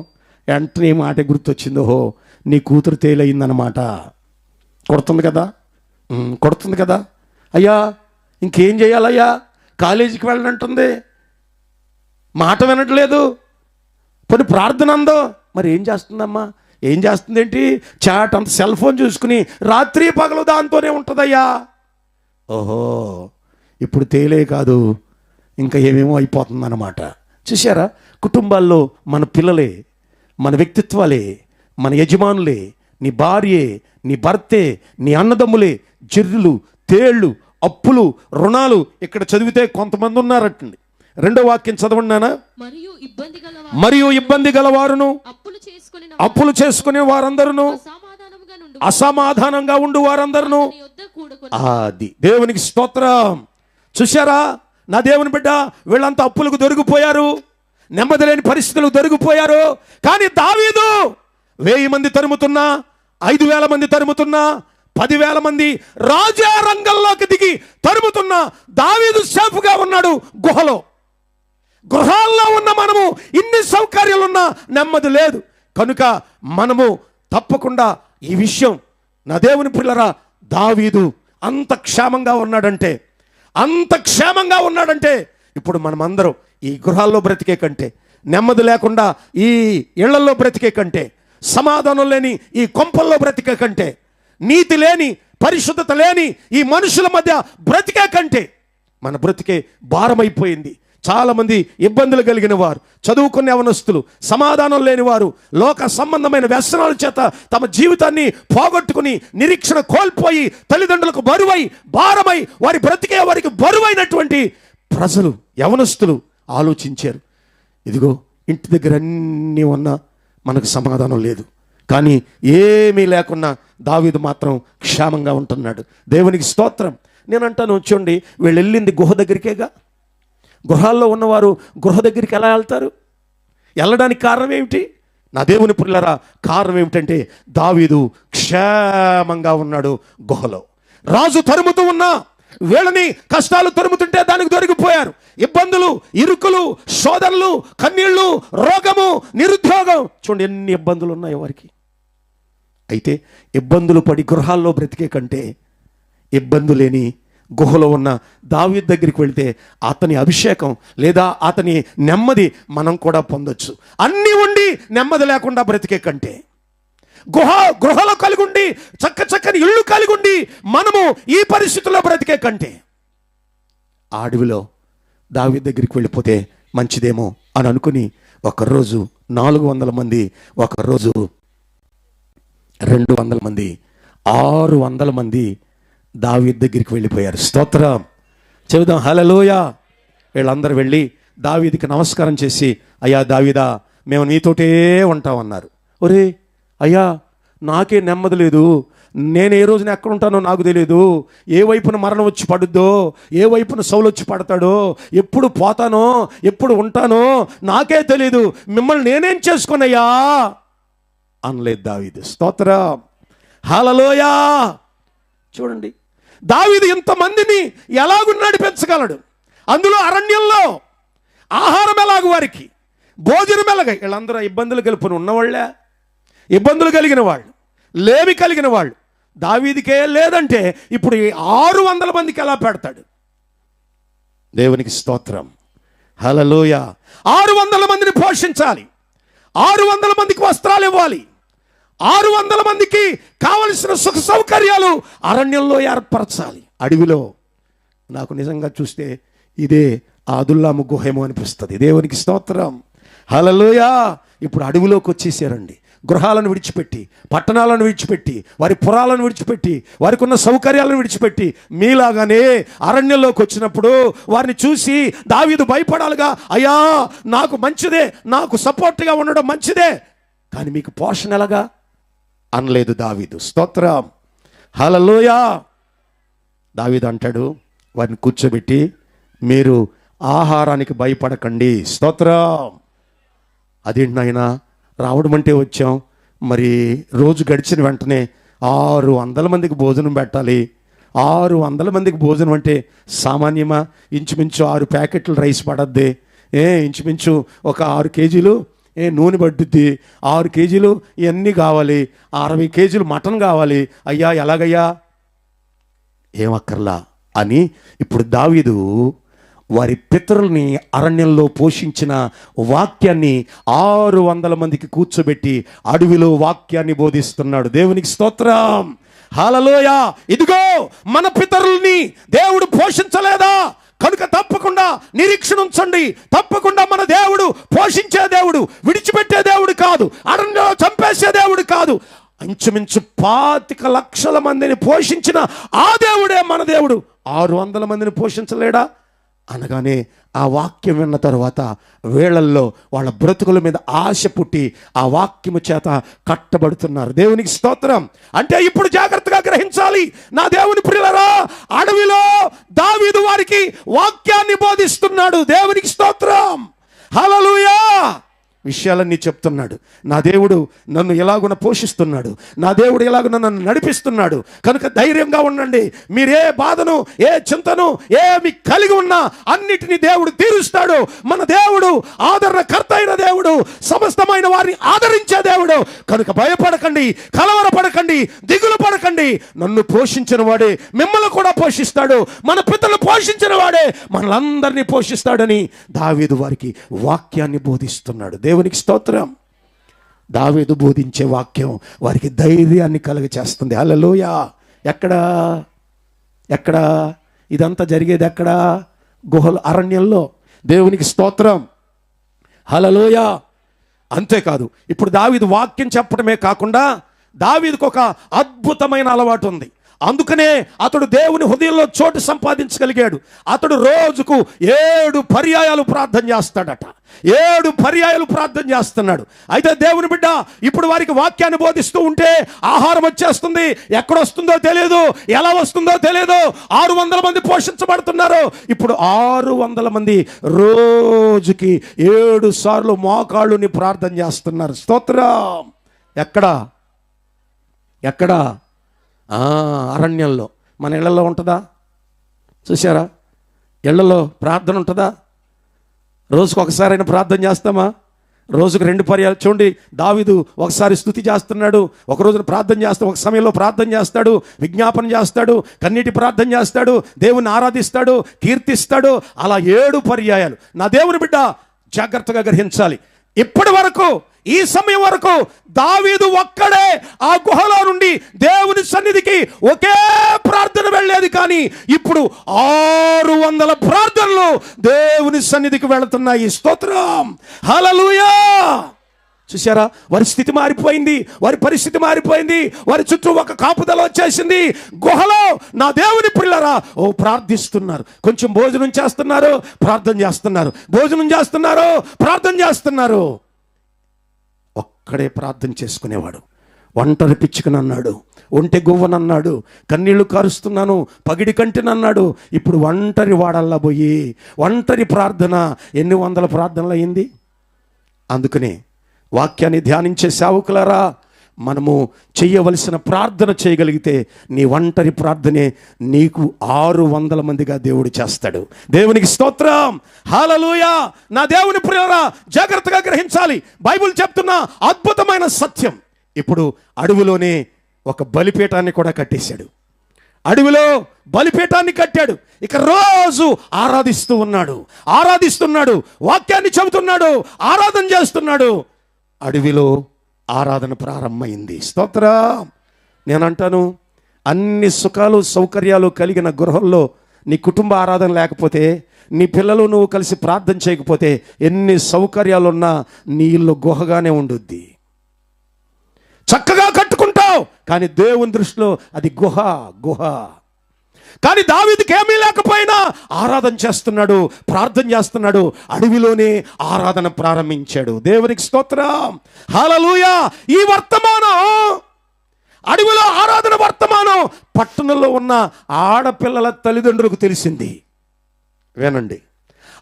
వెంటనే ఈ మాట గుర్తొచ్చింది. ఓహో, నీ కూతురు తేలయిందన్నమాట. కొడుతుంది కదా అయ్యా, ఇంకేం చేయాలయ్యా, కాలేజీకి వెళ్ళనంటుంది, మాట వినట్లేదు, కొన్ని ప్రార్థన అందో. మరి ఏం చేస్తుందమ్మా? ఏం చేస్తుందేంటి? చాట్ అంత సెల్ ఫోన్ చూసుకుని రాత్రి పగలు దాంతోనే ఉంటుందయ్యా. ఓహో, ఇప్పుడు తేలే కాదు, ఇంకా ఏమేమో అయిపోతుందన్నమాట. చూసారా, కుటుంబాల్లో మన పిల్లలే, మన వ్యక్తిత్వాలే, మన యజమానులే, నీ భార్యే, నీ భర్తే, నీ అన్నదమ్ములే జర్రులు, తేళ్ళు, అప్పులు, రుణాలు. ఇక్కడ చదివితే కొంతమంది ఉన్నారటండి, రెండో వాక్యం చదవన్నానా? మరియు ఇబ్బంది గలవారును అప్పులు చేసుకునే వారందరూ అసమాధానంగా ఉండు వారందరూ. అది దేవునికి స్తోత్రం. చూశారా నా దేవుని బిడ్డ, వీళ్ళంతా అప్పులకు దొరికిపోయారు, నెమ్మది లేని పరిస్థితులకు దొరికిపోయారు. కానీ దావీదు 1000 మంది తరుముతున్నా, 5000 మంది తరుముతున్నా, 10,000 మంది రాజా రంగంలోకి దిగి తరుముతున్నా దావీదు సేఫ్గా ఉన్నాడు గుహలో. గృహాల్లో ఉన్న మనము ఇన్ని సౌకర్యాలున్నా నెమ్మది లేదు. కనుక మనము తప్పకుండా ఈ విషయం, నా దేవుని పిల్లరా, దావీదు అంత క్షేమంగా ఉన్నాడంటే ఇప్పుడు మనమందరం ఈ గృహాల్లో బ్రతికే కంటే, నెమ్మది లేకుండా ఈ ఇళ్లలో బ్రతికే కంటే, సమాధానం లేని ఈ కొంపల్లో బ్రతికే కంటే, నీతి లేని పరిశుద్ధత లేని ఈ మనుషుల మధ్య బ్రతికే కంటే మన బ్రతికే భారమైపోయింది. చాలామంది ఇబ్బందులు కలిగిన వారు, చదువుకునే యవనస్తులు, సమాధానం లేని వారు, లోక సంబంధమైన వ్యసనాల చేత తమ జీవితాన్ని పోగొట్టుకుని నిరీక్షణ కోల్పోయి తల్లిదండ్రులకు బరువై భారమై వారికి బరువైనటువంటి ప్రజలు, యవనస్తులు ఆలోచించారు, ఇదిగో ఇంటి దగ్గర అన్నీ ఉన్నా మనకు సమాధానం లేదు, కానీ ఏమీ లేకున్నా దావీదు మాత్రం క్షేమంగా ఉంటున్నాడు. దేవునికి స్తోత్రం. నేనంటాను, చూడండి, వీళ్ళు వెళ్ళింది గుహ దగ్గరికేగా. గృహాల్లో ఉన్నవారు గృహ దగ్గరికి ఎలా వెళ్తారు? వెళ్ళడానికి కారణం ఏమిటి? నా దేవుని పిల్లరా, కారణం ఏమిటంటే దావీదు క్షేమంగా ఉన్నాడు గుహలో. రాజు తరుముతూ ఉన్నా, వీళ్ళని కష్టాలు తరుముతుంటే దానికి దొరికిపోయారు. ఇబ్బందులు, ఇరుకులు, శోధనలు, కన్నీళ్లు, రోగము, నిరుద్యోగం, చూడండి ఎన్ని ఇబ్బందులు ఉన్నాయి వారికి. అయితే ఇబ్బందులు పడి గృహాల్లో బ్రతికే కంటే ఇబ్బంది లేని గుహలో ఉన్న దావీదు దగ్గరికి వెళ్తే అతని అభిషేకం లేదా అతని నెమ్మది మనం కూడా పొందొచ్చు. అన్నీ ఉండి నెమ్మది లేకుండా బ్రతికే కంటే, గృహలో కలిగి ఉండి చక్కని ఇళ్ళు కలిగి ఉండి మనము ఈ పరిస్థితుల్లో బ్రతికే కంటే, ఆ అడవిలో దావీదు దగ్గరికి వెళ్ళిపోతే మంచిదేమో అని అనుకుని ఒకరోజు 400 మంది, ఒకరోజు 200 మంది, 600 మంది దావీదు దగ్గరికి వెళ్ళిపోయారు. స్తోత్రం చెబుదాం, హల్లెలూయా. వీళ్ళందరూ వెళ్ళి దావీదుకి నమస్కారం చేసి, అయ్యా దావీదా, మేము నీతోటే ఉంటామన్నారు. ఒరే అయ్యా, నాకే నెమ్మది లేదు, నేను ఏ రోజున ఎక్కడ ఉంటానో నాకు తెలియదు, ఏ వైపున మరణం వచ్చి పడుద్దో, ఏ వైపున సౌలు వచ్చి పడతాడో, ఎప్పుడు పోతానో ఎప్పుడు ఉంటానో నాకే తెలీదు, మిమ్మల్ని నేనేం చేసుకున్నయ్యా అనలేదు దావీదు. స్తోత్రం, హల్లెలూయా. చూడండి, దావీదు ఇంతమందిని ఎలాగు నడిపించగలడు? అందులో అరణ్యంలో ఆహారం ఎలాగు, వారికి భోజనం ఎలాగ? వీళ్ళందరూ ఇబ్బందులు కలిపి ఉన్నవాళ్ళే, ఇబ్బందులు కలిగిన వాళ్ళు, లేమి కలిగిన వాళ్ళు. దావీదుకే లేదంటే ఇప్పుడు 600 మందికి ఎలా పెడతాడు? దేవునికి స్తోత్రం, హల్లెలూయా. 600 మందిని పోషించాలి, 600 మందికి వస్త్రాలు ఇవ్వాలి, 600 మందికి కావలసిన సుఖ సౌకర్యాలు అరణ్యంలో ఏర్పరచాలి. అడవిలో నాకు నిజంగా చూస్తే ఇదే అదుల్లాము గుహేమో అనిపిస్తుంది. దేవునికి స్తోత్రం, హల్లెలూయా. ఇప్పుడు అడవిలోకి వచ్చేసారండి. గృహాలను విడిచిపెట్టి, పట్టణాలను విడిచిపెట్టి, వారి పురాలను విడిచిపెట్టి, వారికి ఉన్న సౌకర్యాలను విడిచిపెట్టి మీలాగానే అరణ్యంలోకి వచ్చినప్పుడు వారిని చూసి దావీదు భయపడాలిగా. అయ్యా, నాకు మంచిదే, నాకు సపోర్ట్గా ఉండడం మంచిదే, కానీ మీకు పోషణ ఎలాగా అనలేదు దావీదు. స్తోత్రం, హల్లెలూయా. దావీదు అంటాడు, వారిని కూర్చోబెట్టి, మీరు ఆహారానికి భయపడకండి. స్తోత్రం. అదేంటి నాయనా, రావడం అంటే వచ్చాం, మరి రోజు గడిచిన వెంటనే 600 మందికి భోజనం పెట్టాలి. 600 మందికి భోజనం అంటే సామాన్యమా? ఇంచుమించు 6 ప్యాకెట్లు రైస్ పడద్ది, ఇంచుమించు ఒక 6 కేజీలు నూనె పడుద్ది, 6 కేజీలు ఇవన్నీ కావాలి, 60 కేజీలు మటన్ కావాలి. అయ్యా ఎలాగయ్యా? ఏమక్కర్లా అని ఇప్పుడు దావీదు వారి పితరుల్ని అరణ్యంలో పోషించిన వాక్యాన్ని 600 మందికి కూర్చోబెట్టి అడవిలో వాక్యాన్ని బోధిస్తున్నాడు. దేవునికి స్తోత్రం, హల్లెలూయా. ఇదిగో మన పితరుల్ని దేవుడు పోషించలేదా? కనుక తప్పకుండా నిరీక్షణ ఉంచండి. తప్పకుండా మన దేవుడు పోషించే దేవుడు, విడిచిపెట్టే దేవుడు కాదు, అరణ్యంలో చంపేసే దేవుడు కాదు. ఇంచుమించు 25 లక్షల మందిని పోషించిన ఆ దేవుడే మన దేవుడు. 600 మందిని పోషించలేడా అనగానే ఆ వాక్యం విన్న తరువాత వేళల్లో వాళ్ళ బ్రతుకుల మీద ఆశ పుట్టి ఆ వాక్యము చేత కట్టబడుతున్నారు. దేవునికి స్తోత్రం. అంటే ఇప్పుడు జాగ్రత్తగా గ్రహించాలి నా దేవుని ప్రియులారా, అడవిలో దావీదు వారికి వాక్యాన్ని బోధిస్తున్నాడు. దేవునికి స్తోత్రం. హల్లెలూయా. విషయాలన్నీ చెప్తున్నాడు. నా దేవుడు నన్ను ఎలాగున పోషిస్తున్నాడు, నా దేవుడు ఎలాగున నన్ను నడిపిస్తున్నాడు, కనుక ధైర్యంగా ఉండండి. మీరు ఏ బాధను, ఏ చింతను, ఏమి కలిగి ఉన్నా అన్నిటినీ దేవుడు తీరుస్తాడు. మన దేవుడు ఆదరణకర్త అయిన దేవుడు, సమస్తమైన వారిని ఆదరించే దేవుడు. కనుక భయపడకండి, కలవరపడకండి, దిగులు పడకండి. నన్ను పోషించిన వాడే మిమ్మల్ని కూడా పోషిస్తాడు, మన పితలు పోషించిన వాడే మనలందరినీ పోషిస్తాడని దావీదు వారికి వాక్యాన్ని బోధిస్తున్నాడు. దేవునికి స్తోత్రం. దావీదు బోధించే వాక్యం వారికి ధైర్యాన్ని కలుగచేస్తుంది. హల్లెలూయా. ఎక్కడ ఇదంతా జరిగేది? ఎక్కడ? గుహల అరణ్యంలో. దేవునికి స్తోత్రం. హల్లెలూయా. అంతేకాదు, ఇప్పుడు దావీదు వాక్యం చెప్పడమే కాకుండా దావీదుకు ఒక అద్భుతమైన అలవాటు ఉంది. అందుకనే అతడు దేవుని హృదయంలో చోటు సంపాదించగలిగాడు. అతడు రోజుకు 7 పర్యాయాలు ప్రార్థన చేస్తాడట. 7 పర్యాయాలు ప్రార్థన చేస్తున్నాడు. అయితే దేవుని బిడ్డ ఇప్పుడు వారికి వాక్యాన్ని బోధిస్తూ ఉంటే ఆహారం వచ్చేస్తుంది. ఎక్కడొస్తుందో తెలియదు, ఎలా వస్తుందో తెలియదు. 600 మంది పోషించబడుతున్నారు. ఇప్పుడు 600 మంది రోజుకి 7 సార్లు మోకాళ్ళుని ప్రార్థన చేస్తున్నారు. స్తోత్రం. ఎక్కడ? అరణ్యంలో. మన ఇళ్లలో ఉంటుందా? చూసారా? ఇళ్లలో ప్రార్థన ఉంటుందా? రోజుకు ఒకసారైనా ప్రార్థన చేస్తామా? రోజుకు 2 పర్యాలు. చూడండి, దావీదు ఒకసారి స్తుతి చేస్తున్నాడు, ఒక రోజున ప్రార్థన చేస్తాడు, ఒక సమయంలో ప్రార్థన చేస్తాడు, విజ్ఞాపన చేస్తాడు, కన్నీటి ప్రార్థన చేస్తాడు, దేవుని ఆరాధిస్తాడు, కీర్తిస్తాడు. అలా 7 పర్యాయాలు. నా దేవుని బిడ్డ జాగ్రత్తగా గ్రహించాలి. ఇప్పటి వరకు, ఈ సమయం వరకు దావీదు ఒక్కడే ఆ గుహలో నుండి దేవుని సన్నిధికి ఒకే ప్రార్థన వెళ్ళేది. కానీ ఇప్పుడు 600 ప్రార్థనలు దేవుని సన్నిధికి వెళుతున్నాయి. స్తోత్రం. హల్లెలూయా. చూసారా? వారి స్థితి మారిపోయింది, వారి పరిస్థితి మారిపోయింది, వారి చుట్టూ ఒక కాపుదల వచ్చేసింది. గుహలో నా దేవుని పిల్లరా ప్రార్థిస్తున్నారు. కొంచెం భోజనం చేస్తున్నారు, ప్రార్థన చేస్తున్నారు, భోజనం చేస్తున్నారు, ప్రార్థన చేస్తున్నారు. ఒక్కడే ప్రార్థన చేసుకునేవాడు. ఒంటరి పిచ్చుకనన్నాడు, ఒంటె గువ్వనన్నాడు, కన్నీళ్లు కారుస్తున్నాను, పగిడి కంటినన్నాడు. ఇప్పుడు ఒంటరి వాడల్లా పోయి ఒంటరి ప్రార్థన. ఎన్ని వందల ప్రార్థనలు అయింది. అందుకనే వాక్యాన్ని ధ్యానించే సేవకులారా, మనము చేయవలసిన ప్రార్థన చేయగలిగితే నీ ఒంటరి ప్రార్థనే నీకు 600 మందిగా దేవుడు చేస్తాడు. దేవునికి స్తోత్రం. హల్లెలూయా. నా దేవుని ప్రియులారా, జాగ్రత్తగా గ్రహించాలి. బైబిల్ చెప్తున్న అద్భుతమైన సత్యం. ఇప్పుడు అడవిలోనే ఒక బలిపీఠాన్ని కూడా కట్టేశాడు. అడవిలో బలిపీఠాన్ని కట్టాడు. ఇక రోజు ఆరాధిస్తున్నాడు, వాక్యాన్ని చెబుతున్నాడు, ఆరాధన చేస్తున్నాడు. అడవిలో ఆరాధన ప్రారంభమైంది. స్తోత్రం. నేనంటాను, అన్ని సుఖాలు సౌకర్యాలు కలిగిన గృహంలో నీ కుటుంబ ఆరాధన లేకపోతే, నీ పిల్లలు నువ్వు కలిసి ప్రార్థన చేయకపోతే, ఎన్ని సౌకర్యాలున్నా నీ ఇల్లు గుహగానే ఉండుద్ది. చక్కగా కట్టుకుంటావు, కానీ దేవుని దృష్టిలో అది గుహ. కానీ దావీదుకి ఏమీ లేకపోయినా ఆరాధన చేస్తున్నాడు, ప్రార్థన చేస్తున్నాడు. అడవిలోనే ఆరాధన ప్రారంభించాడు. దేవునికి స్తోత్రం. హల్లెలూయా. ఈ వర్తమానం, అడవిలో ఆరాధన వర్తమానం పట్టణంలో ఉన్న ఆడపిల్లల తల్లిదండ్రులకు తెలిసింది. వినండి,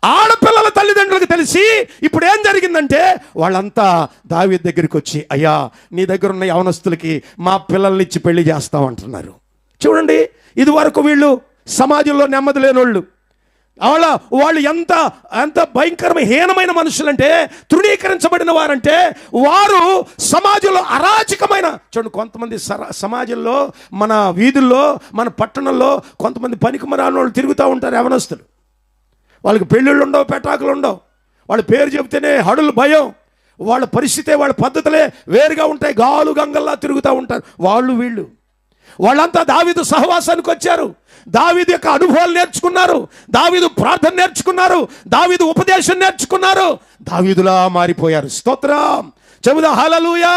ఆడపిల్లల తల్లిదండ్రులకు తెలిసి ఇప్పుడు ఏం జరిగిందంటే, వాళ్ళంతా దావీదు దగ్గరికి వచ్చి, అయ్యా, నీ దగ్గర ఉన్న యవనస్తులకి మా పిల్లల్ని ఇచ్చి పెళ్లి చేస్తామంటున్నారు. చూడండి, ఇది వరకు వీళ్ళు సమాజంలో నెమ్మది లేనోళ్ళు. వాళ్ళు ఎంత భయంకరమైన హీనమైన మనుషులంటే, తృణీకరించబడిన వారంటే, వారు సమాజంలో అరాచకమైన. చూడండి, కొంతమంది సమాజంలో, మన వీధుల్లో, మన పట్టణంలో కొంతమంది పనికిమాలిన వాళ్ళు తిరుగుతూ ఉంటారు, యవనస్తులు. వాళ్ళకి పెళ్ళిళ్ళు ఉండవు, పెటాకులు ఉండవు. వాళ్ళ పేరు చెబితేనే హడులు భయం. వాళ్ళ పరిస్థితే, వాళ్ళ పద్ధతులే వేరుగా ఉంటాయి. గాలు గంగల్లా తిరుగుతూ ఉంటారు వీళ్ళు. వాళ్ళంతా దావీదు సహవాసానికి వచ్చారు. దావీదు యొక్క అనుభవాలు నేర్చుకున్నారు, దావీదు ప్రార్థన నేర్చుకున్నారు, దావీదు ఉపదేశం నేర్చుకున్నారు. దావీదులా మారిపోయారు. స్తోత్రం. చెబుదా హల్లెలూయా.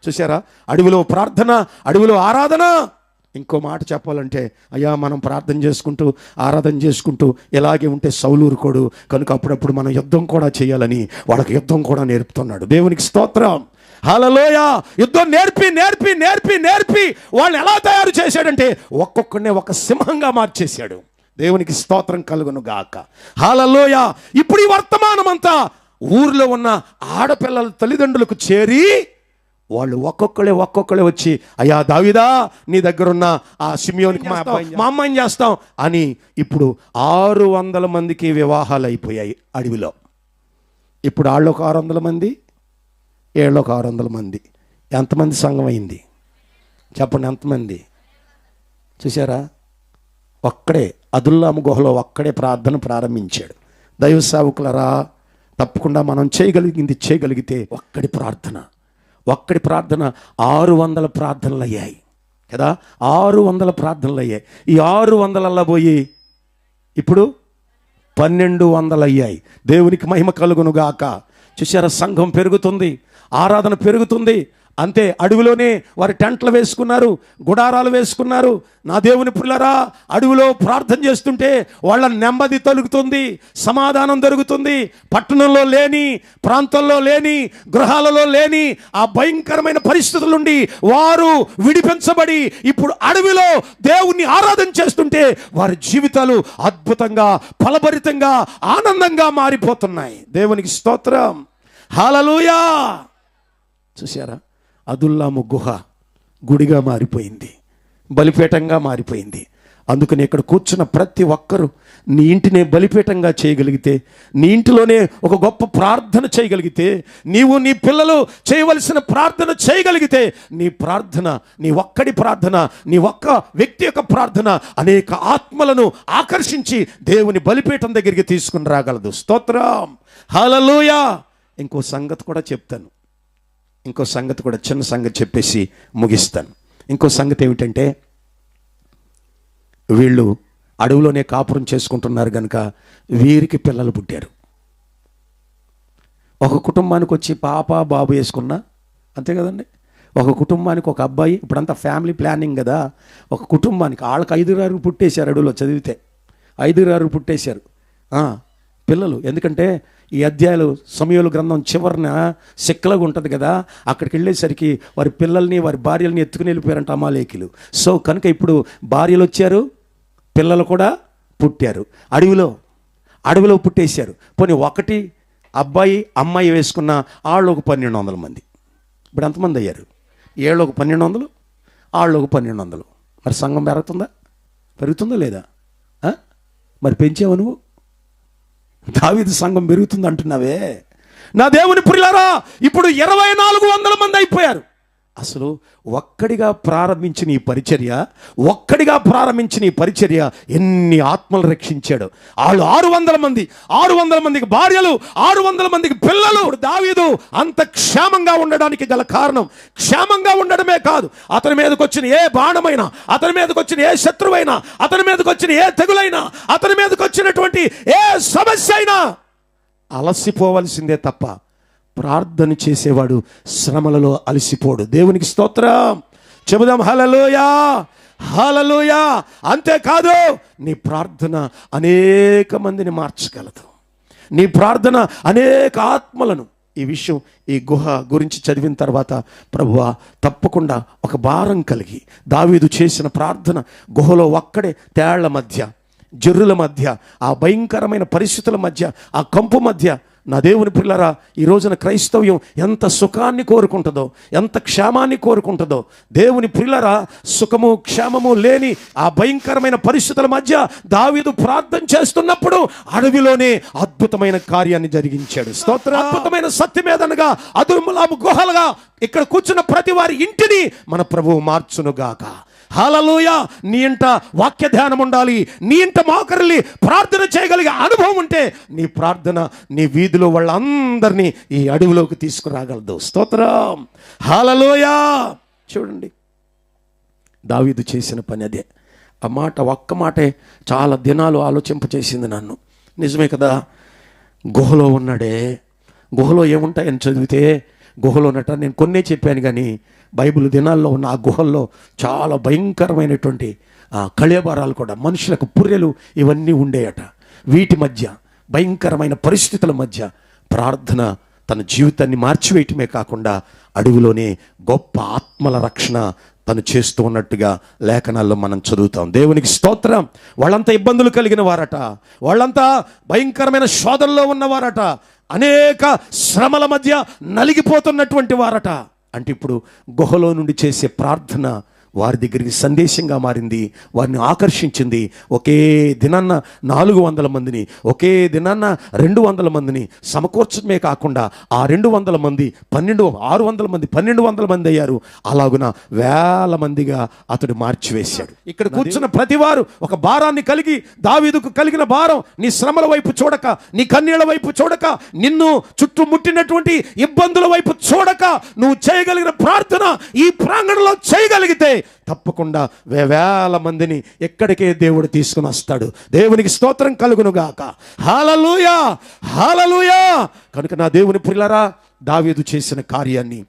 చూసారా? అడవిలో ప్రార్థన, అడవిలో ఆరాధన. ఇంకో మాట చెప్పాలంటే, అయ్యా మనం ప్రార్థన చేసుకుంటూ ఆరాధన చేసుకుంటూ ఇలాగే ఉంటే సౌలు ఊరుకోడు, కనుక అప్పుడప్పుడు మనం యుద్ధం కూడా చేయాలని వాళ్ళకి యుద్ధం కూడా నేర్పుతున్నాడు. దేవునికి స్తోత్రం, హల్లెలూయా. యుద్ధం నేర్పి నేర్పి నేర్పి నేర్పి వాళ్ళని ఎలా తయారు చేశాడంటే ఒక్కొక్కడినే ఒక సింహంగా మార్చేశాడు. దేవునికి స్తోత్రం కలుగును గాక, హల్లెలూయా. ఇప్పుడు ఈ వర్తమానం అంతా ఊర్లో ఉన్న ఆడపిల్లల తల్లిదండ్రులకు చేరి వాళ్ళు ఒక్కొక్కడే వచ్చి, అయ్యా దావీదా, నీ దగ్గర ఉన్న ఆ సిమియోనికి మా అమ్మాయిని చేస్తాం అని ఇప్పుడు 600 మందికి వివాహాలు అయిపోయాయి అడవిలో. ఇప్పుడు వాళ్ళొక 600 మంది, ఏళ్ళొక 600 మంది. ఎంతమంది సంఘం అయింది చెప్పండి? ఎంతమంది? చూసారా? ఒక్కడే అదుల్లాము గుహలో ఒక్కడే ప్రార్థన ప్రారంభించాడు. దైవ సేవకులరా, తప్పకుండా మనం చేయగలిగితే ఒక్కడి ప్రార్థన 600 ప్రార్థనలు అయ్యాయి కదా. 600 ప్రార్థనలు అయ్యాయి. ఈ 600 పోయి ఇప్పుడు 1200 అయ్యాయి. దేవునికి మహిమ కలుగును గాక. చూసారా? సంఘం పెరుగుతుంది, ఆరాధన పెరుగుతుంది. అంతే, అడవిలోనే వారి టెంట్లు వేసుకున్నారు, గుడారాలు వేసుకున్నారు. నా దేవుని పిల్లరా, అడవిలో ప్రార్థన చేస్తుంటే వాళ్ళ నెమ్మది తొలుగుతుంది, సమాధానం దొరుకుతుంది. పట్టణంలో లేని, ప్రాంతంలో లేని, గృహాలలో లేని ఆ భయంకరమైన పరిస్థితుల నుండి వారు విడిపించబడి ఇప్పుడు అడవిలో దేవుణ్ణి ఆరాధన చేస్తుంటే వారి జీవితాలు అద్భుతంగా, ఫలభరితంగా, ఆనందంగా మారిపోతున్నాయి. దేవునికి స్తోత్రం, హల్లెలూయా. చూసారా? అదుల్లాము గుహ గుడిగా మారిపోయింది, బలిపీఠంగా మారిపోయింది. అందుకని ఇక్కడ కూర్చున్న ప్రతి ఒక్కరూ నీ ఇంటినే బలిపీఠంగా చేయగలిగితే, నీ ఇంటిలోనే ఒక గొప్ప ప్రార్థన చేయగలిగితే, నీవు నీ పిల్లలు చేయవలసిన ప్రార్థన చేయగలిగితే, నీ ప్రార్థన, నీ ఒక్కడి ప్రార్థన, నీ ఒక్క వ్యక్తి యొక్క ప్రార్థన అనేక ఆత్మలను ఆకర్షించి దేవుని బలిపీఠం దగ్గరికి తీసుకుని రాగలదు. స్తోత్రం, హల్లెలూయా. ఇంకో సంగతి కూడా చెప్తాను, చిన్న సంగతి చెప్పేసి ముగిస్తాను. ఇంకో సంగతి ఏమిటంటే, వీళ్ళు అడవిలోనే కాపురం చేసుకుంటున్నారు కనుక వీరికి పిల్లలు పుట్టారు. ఒక కుటుంబానికి వచ్చి పాప బాబు వేసుకున్నా అంతే కదండి. ఒక కుటుంబానికి ఒక అబ్బాయి, ఇప్పుడంతా ఫ్యామిలీ ప్లానింగ్ కదా. ఒక కుటుంబానికి వాళ్ళకి 5 పుట్టేశారు. అడవిలో చదివితే 5 పుట్టేశారు పిల్లలు. ఎందుకంటే ఈ అధ్యాయాలు సమూయేలు గ్రంథం చివరన సిక్కలుగా ఉంటుంది కదా, అక్కడికి వెళ్ళేసరికి వారి పిల్లల్ని, వారి భార్యల్ని ఎత్తుకుని వెళ్ళిపోయారంట అమాలేకీలు. సో కనుక ఇప్పుడు భార్యలు వచ్చారు, పిల్లలు కూడా పుట్టారు. అడవిలో పుట్టేశారు. పోనీ ఒకటి అబ్బాయి అమ్మాయి వేసుకున్న వాళ్ళు ఒక 1200 మంది. ఇప్పుడు ఎంతమంది అయ్యారు? ఏళ్ళు ఒక 1200, వాళ్ళు ఒక 1200. మరి సంఘం పెరుగుతుందా లేదా? మరి పెంచావు నువ్వు? దావీదు సంఘం పెరుగుతుంది అంటున్నావే. నా దేవుని ప్రియులారా, ఇప్పుడు 2400 మంది అయిపోయారు. అసలు ఒక్కడిగా ప్రారంభించిన ఈ పరిచర్య ఎన్ని ఆత్మలు రక్షించాడు. వాళ్ళు 600 మందికి భార్యలు, 600 మందికి పిల్లలు. దావీదు అంత క్షేమంగా ఉండడానికి గల కారణం, క్షేమంగా ఉండడమే కాదు, అతని మీదకి వచ్చిన ఏ బాణమైనా, అతని మీదకి వచ్చిన ఏ శత్రువైనా, అతని మీదకి వచ్చిన ఏ తెగులైనా, అతని మీదకి వచ్చినటువంటి ఏ సమస్య అయినా అలసిపోవలసిందే తప్ప ప్రార్థన చేసేవాడు శ్రమలలో అలసిపోడు. దేవునికి స్తోత్రం చెబుదాం, హల్లెలూయా, హల్లెలూయా. అంతేకాదు, నీ ప్రార్థన అనేక మందిని మార్చగలదు. నీ ప్రార్థన అనేక ఆత్మలను. ఈ విషయం, ఈ గుహ గురించి చదివిన తర్వాత ప్రభువా, తప్పకుండా ఒక భారం కలిగి దావీదు చేసిన ప్రార్థన, గుహలో ఒక్కడే తేళ్ల మధ్య, జర్రుల మధ్య, ఆ భయంకరమైన పరిస్థితుల మధ్య, ఆ కంపు మధ్య, నా దేవుని పిల్లరా, ఈ రోజున క్రైస్తవ్యం ఎంత సుఖాన్ని కోరుకుంటుందో, ఎంత క్షేమాన్ని కోరుకుంటుందో. దేవుని పిల్లరా, సుఖము క్షేమము లేని ఆ భయంకరమైన పరిస్థితుల మధ్య దావీదు ప్రార్థన చేస్తున్నప్పుడు అడవిలోనే అద్భుతమైన కార్యాన్ని జరిగించాడు. స్తోత్రం. అద్భుతమైన సత్యమేదనగా అదుల్లాము గుహలుగా ఇక్కడ కూర్చున్న ప్రతి వారి ఇంటిని మన ప్రభువు మార్చునుగాక. హల్లెలూయా. నీ ఇంట వాక్య ధ్యానం ఉండాలి, నీ ఇంట మోకరిల్లి ప్రార్థన చేయగలిగే అనుభవం ఉంటే నీ ప్రార్థన నీ వీధిలో వాళ్ళందరినీ ఈ అడవిలోకి తీసుకురాగలదు. స్తోత్రం, హల్లెలూయా. చూడండి, దావీదు చేసిన పని అదే. ఆ మాట, ఒక్క మాటే చాలా దినాలు ఆలోచింపచేసింది నన్ను. నిజమే కదా, గుహలో ఉన్నాడే. గుహలో ఏముంటాయని చదివితే, గుహలో ఉన్నట్ట నేను కొన్నే చెప్పాను, కానీ బైబిల్ దినాల్లో ఉన్న ఆ గుహల్లో చాలా భయంకరమైనటువంటి కళేబరాలు కూడా, మనుషులకు పుర్రెలు ఇవన్నీ ఉండేయట. వీటి మధ్య, భయంకరమైన పరిస్థితుల మధ్య ప్రార్థన తన జీవితాన్ని మార్చివేయటమే కాకుండా అడవిలోనే గొప్ప ఆత్మల రక్షణ తను చేస్తూ ఉన్నట్టుగా లేఖనాల్లో మనం చదువుతాం. దేవునికి స్తోత్రం. వాళ్ళంతా ఇబ్బందులు కలిగిన వారట, వాళ్ళంతా భయంకరమైన శోధనలో ఉన్నవారట, అనేక శ్రమల మధ్య నలిగిపోతున్నటువంటి వారట. అంటే ఇప్పుడు గుహలో నుండి చేసే ప్రార్థన వారి దగ్గరికి సందేశంగా మారింది, వారిని ఆకర్షించింది. ఒకే దినాన్న 400 మందిని, ఒకే దినాన్న 200 మందిని సమకూర్చడమే కాకుండా ఆ 200 మంది 600 మంది 1200 మంది అయ్యారు. అలాగున వేల మందిగా అతడు మార్చివేశాడు. ఇక్కడ కూర్చున్న ప్రతివారు ఒక భారాన్ని కలిగి, దావీదుకు కలిగిన భారం, నీ శ్రమల వైపు చూడక, నీ కన్నీళ్ల వైపు చూడక, నిన్ను చుట్టుముట్టినటువంటి ఇబ్బందుల వైపు చూడక, నువ్వు చేయగలిగిన ప్రార్థన ఈ ప్రాంగణంలో చేయగలిగితే తప్పకుండా వేల మందిని ఎక్కడికే దేవుడు తీసుకుని వస్తాడు. దేవునికి స్తోత్రం కలుగునుగాక. హల్లెలూయా, హల్లెలూయా. కనుక నా దేవుని ప్రియులారా, దావీదు చేసిన కార్యాన్ని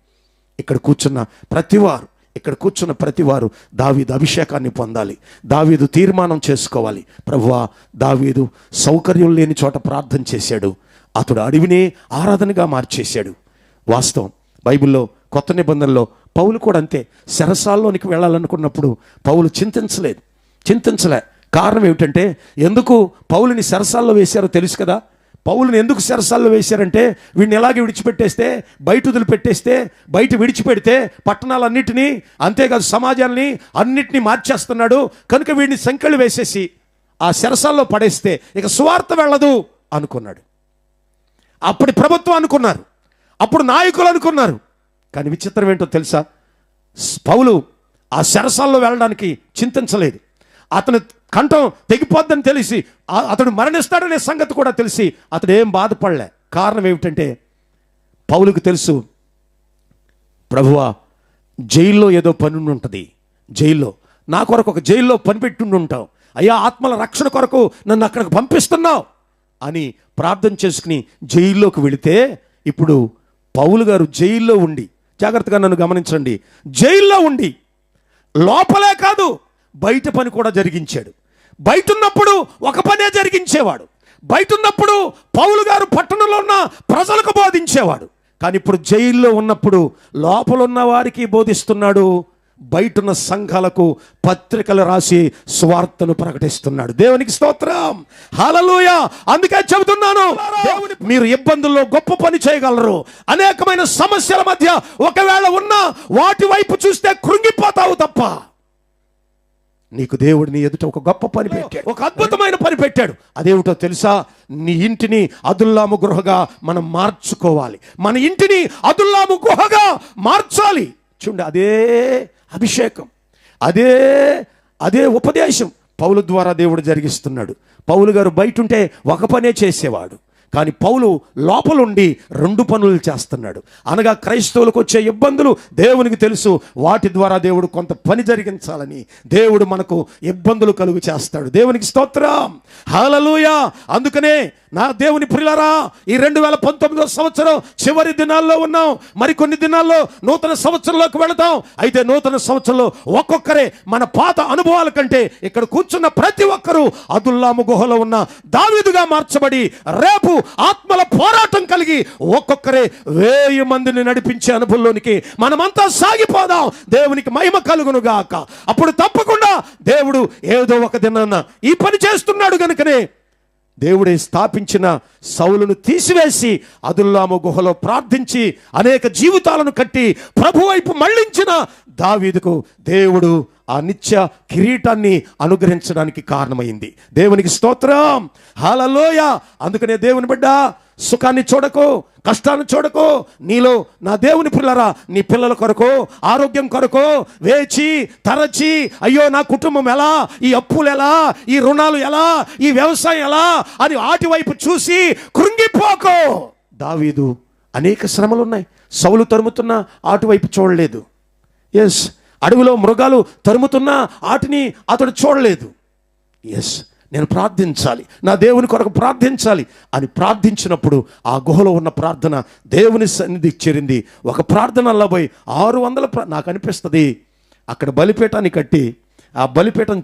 ఇక్కడ కూర్చున్న ప్రతివారు దావీదు అభిషేకాన్ని పొందాలి. దావీదు తీర్మానం చేసుకోవాలి. ప్రభువా, దావీదు సౌకర్యం లేని చోట ప్రార్థన చేశాడు, అతడు అడవినే ఆరాధనగా మార్చేశాడు. వాస్తవం, బైబిల్లో కొత్త నిబంధనలో పౌలు కూడా అంతే. చెరసాల్లోనికి వెళ్ళాలనుకున్నప్పుడు పౌలు చింతించలే. కారణం ఏమిటంటే, ఎందుకు పౌలుని చెరసాల్లో వేశారో తెలుసు కదా. పౌలుని ఎందుకు చెరసాల్లో వేశారంటే, వీడిని ఎలాగే విడిచిపెట్టేస్తే, బయట వదిలిపెట్టేస్తే, బయట విడిచిపెడితే పట్టణాలన్నిటినీ, అంతేకాదు సమాజాన్ని అన్నిటినీ మార్చేస్తున్నాడు. కనుక వీడిని సంకెళ్ళు వేసేసి ఆ చెరసాల్లో పడేస్తే ఇక సువార్త వెళ్ళదు అనుకున్నాడు. అప్పటి ప్రభుత్వం అనుకున్నారు, అప్పుడు నాయకులు అనుకున్నారు. కానీ విచిత్రం ఏంటో తెలుసా, పౌలు ఆ చెరసాల్లో వెళ్ళడానికి చింతించలేదు. అతను కంఠం తెగిపోద్దని తెలిసి, అతడు మరణిస్తాడనే సంగతి కూడా తెలిసి అతడు ఏం బాధపడలే. కారణం ఏమిటంటే, పౌలుకు తెలుసు, ప్రభువా, జైల్లో ఏదో పని ఉంటుంది, జైల్లో నా కొరకు ఒక జైల్లో పని పెట్టుండి ఉంటావు, అయ్యా ఆత్మల రక్షణ కొరకు నన్ను అక్కడికి పంపిస్తున్నావు అని ప్రార్థన చేసుకుని జైల్లోకి వెళితే, ఇప్పుడు పౌలు గారు జైల్లో ఉండి, జాగ్రత్తగా నన్ను గమనించండి, జైల్లో ఉండి లోపలే కాదు బయట పని కూడా జరిగించాడు. బయట ఉన్నప్పుడు ఒక పనే జరిగించేవాడు, బయట ఉన్నప్పుడు పౌలు గారు పట్టణంలో ఉన్న ప్రజలకు బోధించేవాడు. కానీ ఇప్పుడు జైల్లో ఉన్నప్పుడు లోపల ఉన్న వారికి బోధిస్తున్నాడు, బయటున్న సంఘాలకు పత్రికలు రాసి స్వార్థను ప్రకటిస్తున్నాడు. దేవునికి స్తోత్రం, హల్లెలూయా. అందుకే చెబుతున్నాను, మీరు ఇబ్బందుల్లో గొప్ప పని చేయగలరు. అనేకమైన సమస్యల మధ్య ఒకవేళ ఉన్నా వాటి వైపు చూస్తే కృంగిపోతావు తప్ప, నీకు దేవుడు నీ ఎదుట ఒక గొప్ప పని పెట్టాడు, ఒక అద్భుతమైన పని పెట్టాడు. అదేమిటో తెలుసా, నీ ఇంటిని అదుల్లాము గృహగా మనం మార్చుకోవాలి. మన ఇంటిని అదుల్లాము గుహగా మార్చాలి. చూడండి, అదే అభిషేకం, అదే ఉపదేశం పౌలు ద్వారా దేవుడు జరిగిస్తున్నాడు. పౌలు గారు బయట ఉంటే ఒక పనే చేసేవాడు, కానీ పౌలు లోపలుండి 2 పనులు చేస్తున్నాడు. అనగా క్రైస్తవులకు వచ్చే ఇబ్బందులు దేవునికి తెలుసు, వాటి ద్వారా దేవుడు కొంత పని జరిగించాలని దేవుడు మనకు ఇబ్బందులు కలుగు చేస్తాడు. దేవునికి స్తోత్రం, హల్లెలూయా. అందుకనే నా దేవుని ప్రియులారా, ఈ 2019వ సంవత్సరం చివరి దినాల్లో ఉన్నాం. మరికొన్ని దినాల్లో నూతన సంవత్సరంలోకి వెళతాం. అయితే నూతన సంవత్సరంలో ఒక్కొక్కరే మన పాత అనుభవాల కంటే ఇక్కడ కూర్చున్న ప్రతి ఒక్కరూ అదుల్లాము గుహలో ఉన్న దావీదుగా మార్చబడి, రేపు ఆత్మల పోరాటం కలిగి ఒక్కొక్కరే 1000 మందిని నడిపించే అనుభవంలోనికి మనమంతా సాగిపోదాం. దేవునికి మహిమ కలుగును గాక. అప్పుడు తప్పకుండా దేవుడు ఏదో ఒక దినాన ఈ పని చేస్తున్నాడు. గనుకనే దేవుడే స్థాపించిన సౌలును తీసివేసి అదుల్లాము గుహలో ప్రార్థించి అనేక జీవితాలను కట్టి ప్రభు వైపు మళ్లించిన దావీదుకు దేవుడు ఆ నిత్య కిరీటాన్ని అనుగ్రహించడానికి కారణమైంది. దేవునికి స్తోత్రం, హల్లెలూయా. అందుకనే దేవుని బిడ్డ, సుఖాన్ని చూడకు, కష్టాన్ని చూడకు. నీలో నా దేవుని పిల్లరా, నీ పిల్లల కొరకు, ఆరోగ్యం కొరకు వేచి తరచి, అయ్యో నా కుటుంబం ఎలా, ఈ అప్పులు ఎలా, ఈ రుణాలు ఎలా, ఈ వ్యవసాయం ఎలా అని వాటి వైపు చూసి కృంగిపోకు. దావీదు అనేక శ్రమలు ఉన్నాయి, సౌలు తరుముతున్నా అటువైపు చూడలేదు. ఎస్, అడవిలో మృగాలు తరుముతున్నా వాటిని అతడు చూడలేదు. ఎస్, నేను ప్రార్థించాలి, నా దేవుని కొరకు ప్రార్థించాలి అని ప్రార్థించినప్పుడు ఆ గుహలో ఉన్న ప్రార్థన దేవుని సన్నిధికి చేరింది. ఒక ప్రార్థన అలా పోయి 600 నాకు అనిపిస్తుంది అక్కడ బలిపీఠాన్ని కట్టి ఆ బలిపీఠం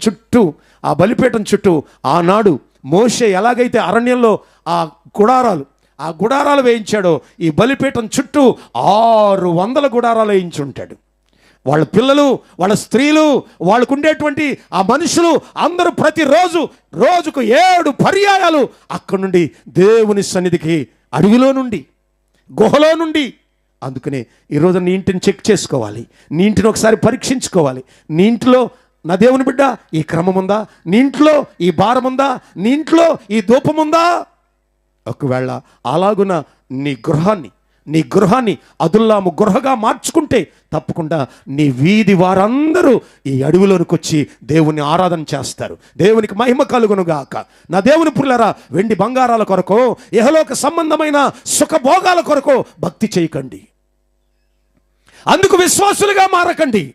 చుట్టూ ఆనాడు మోషే ఎలాగైతే అరణ్యంలో ఆ గుడారాలు వేయించాడో ఈ బలిపీఠం చుట్టూ 600 గుడారాలు వేయించుంటాడు. వాళ్ళ పిల్లలు, వాళ్ళ స్త్రీలు, వాళ్ళకు ఉండేటువంటి ఆ మనుషులు అందరూ రోజుకు 7 పర్యాయాలు అక్కడి నుండి దేవుని సన్నిధికి, అడవిలో నుండి, గుహలో నుండి. అందుకనే ఈరోజు నీ ఇంటిని చెక్ చేసుకోవాలి, నీ ఇంటిని ఒకసారి పరీక్షించుకోవాలి. నీ ఇంట్లో నా దేవుని బిడ్డ ఈ క్రమం ఉందా, నీ ఇంట్లో ఈ భారం ఉందా, నీ ఇంట్లో ఈ ధూపం ఉందా? ఒకవేళ అలాగున నీ గృహాన్ని అదుల్లాము గృహగా మార్చుకుంటే తప్పకుండా నీ వీధి వారందరూ ఈ అడవిలోనికి వచ్చి దేవుని ఆరాధన చేస్తారు. దేవునికి మహిమ కలుగునుగాక. నా దేవుని పుల్లరా, వెండి బంగారాల కొరకు, ఇహలోక సంబంధమైన సుఖభోగాల కొరకు భక్తి చేయకండి. అందుకు విశ్వాసులుగా మారకండి.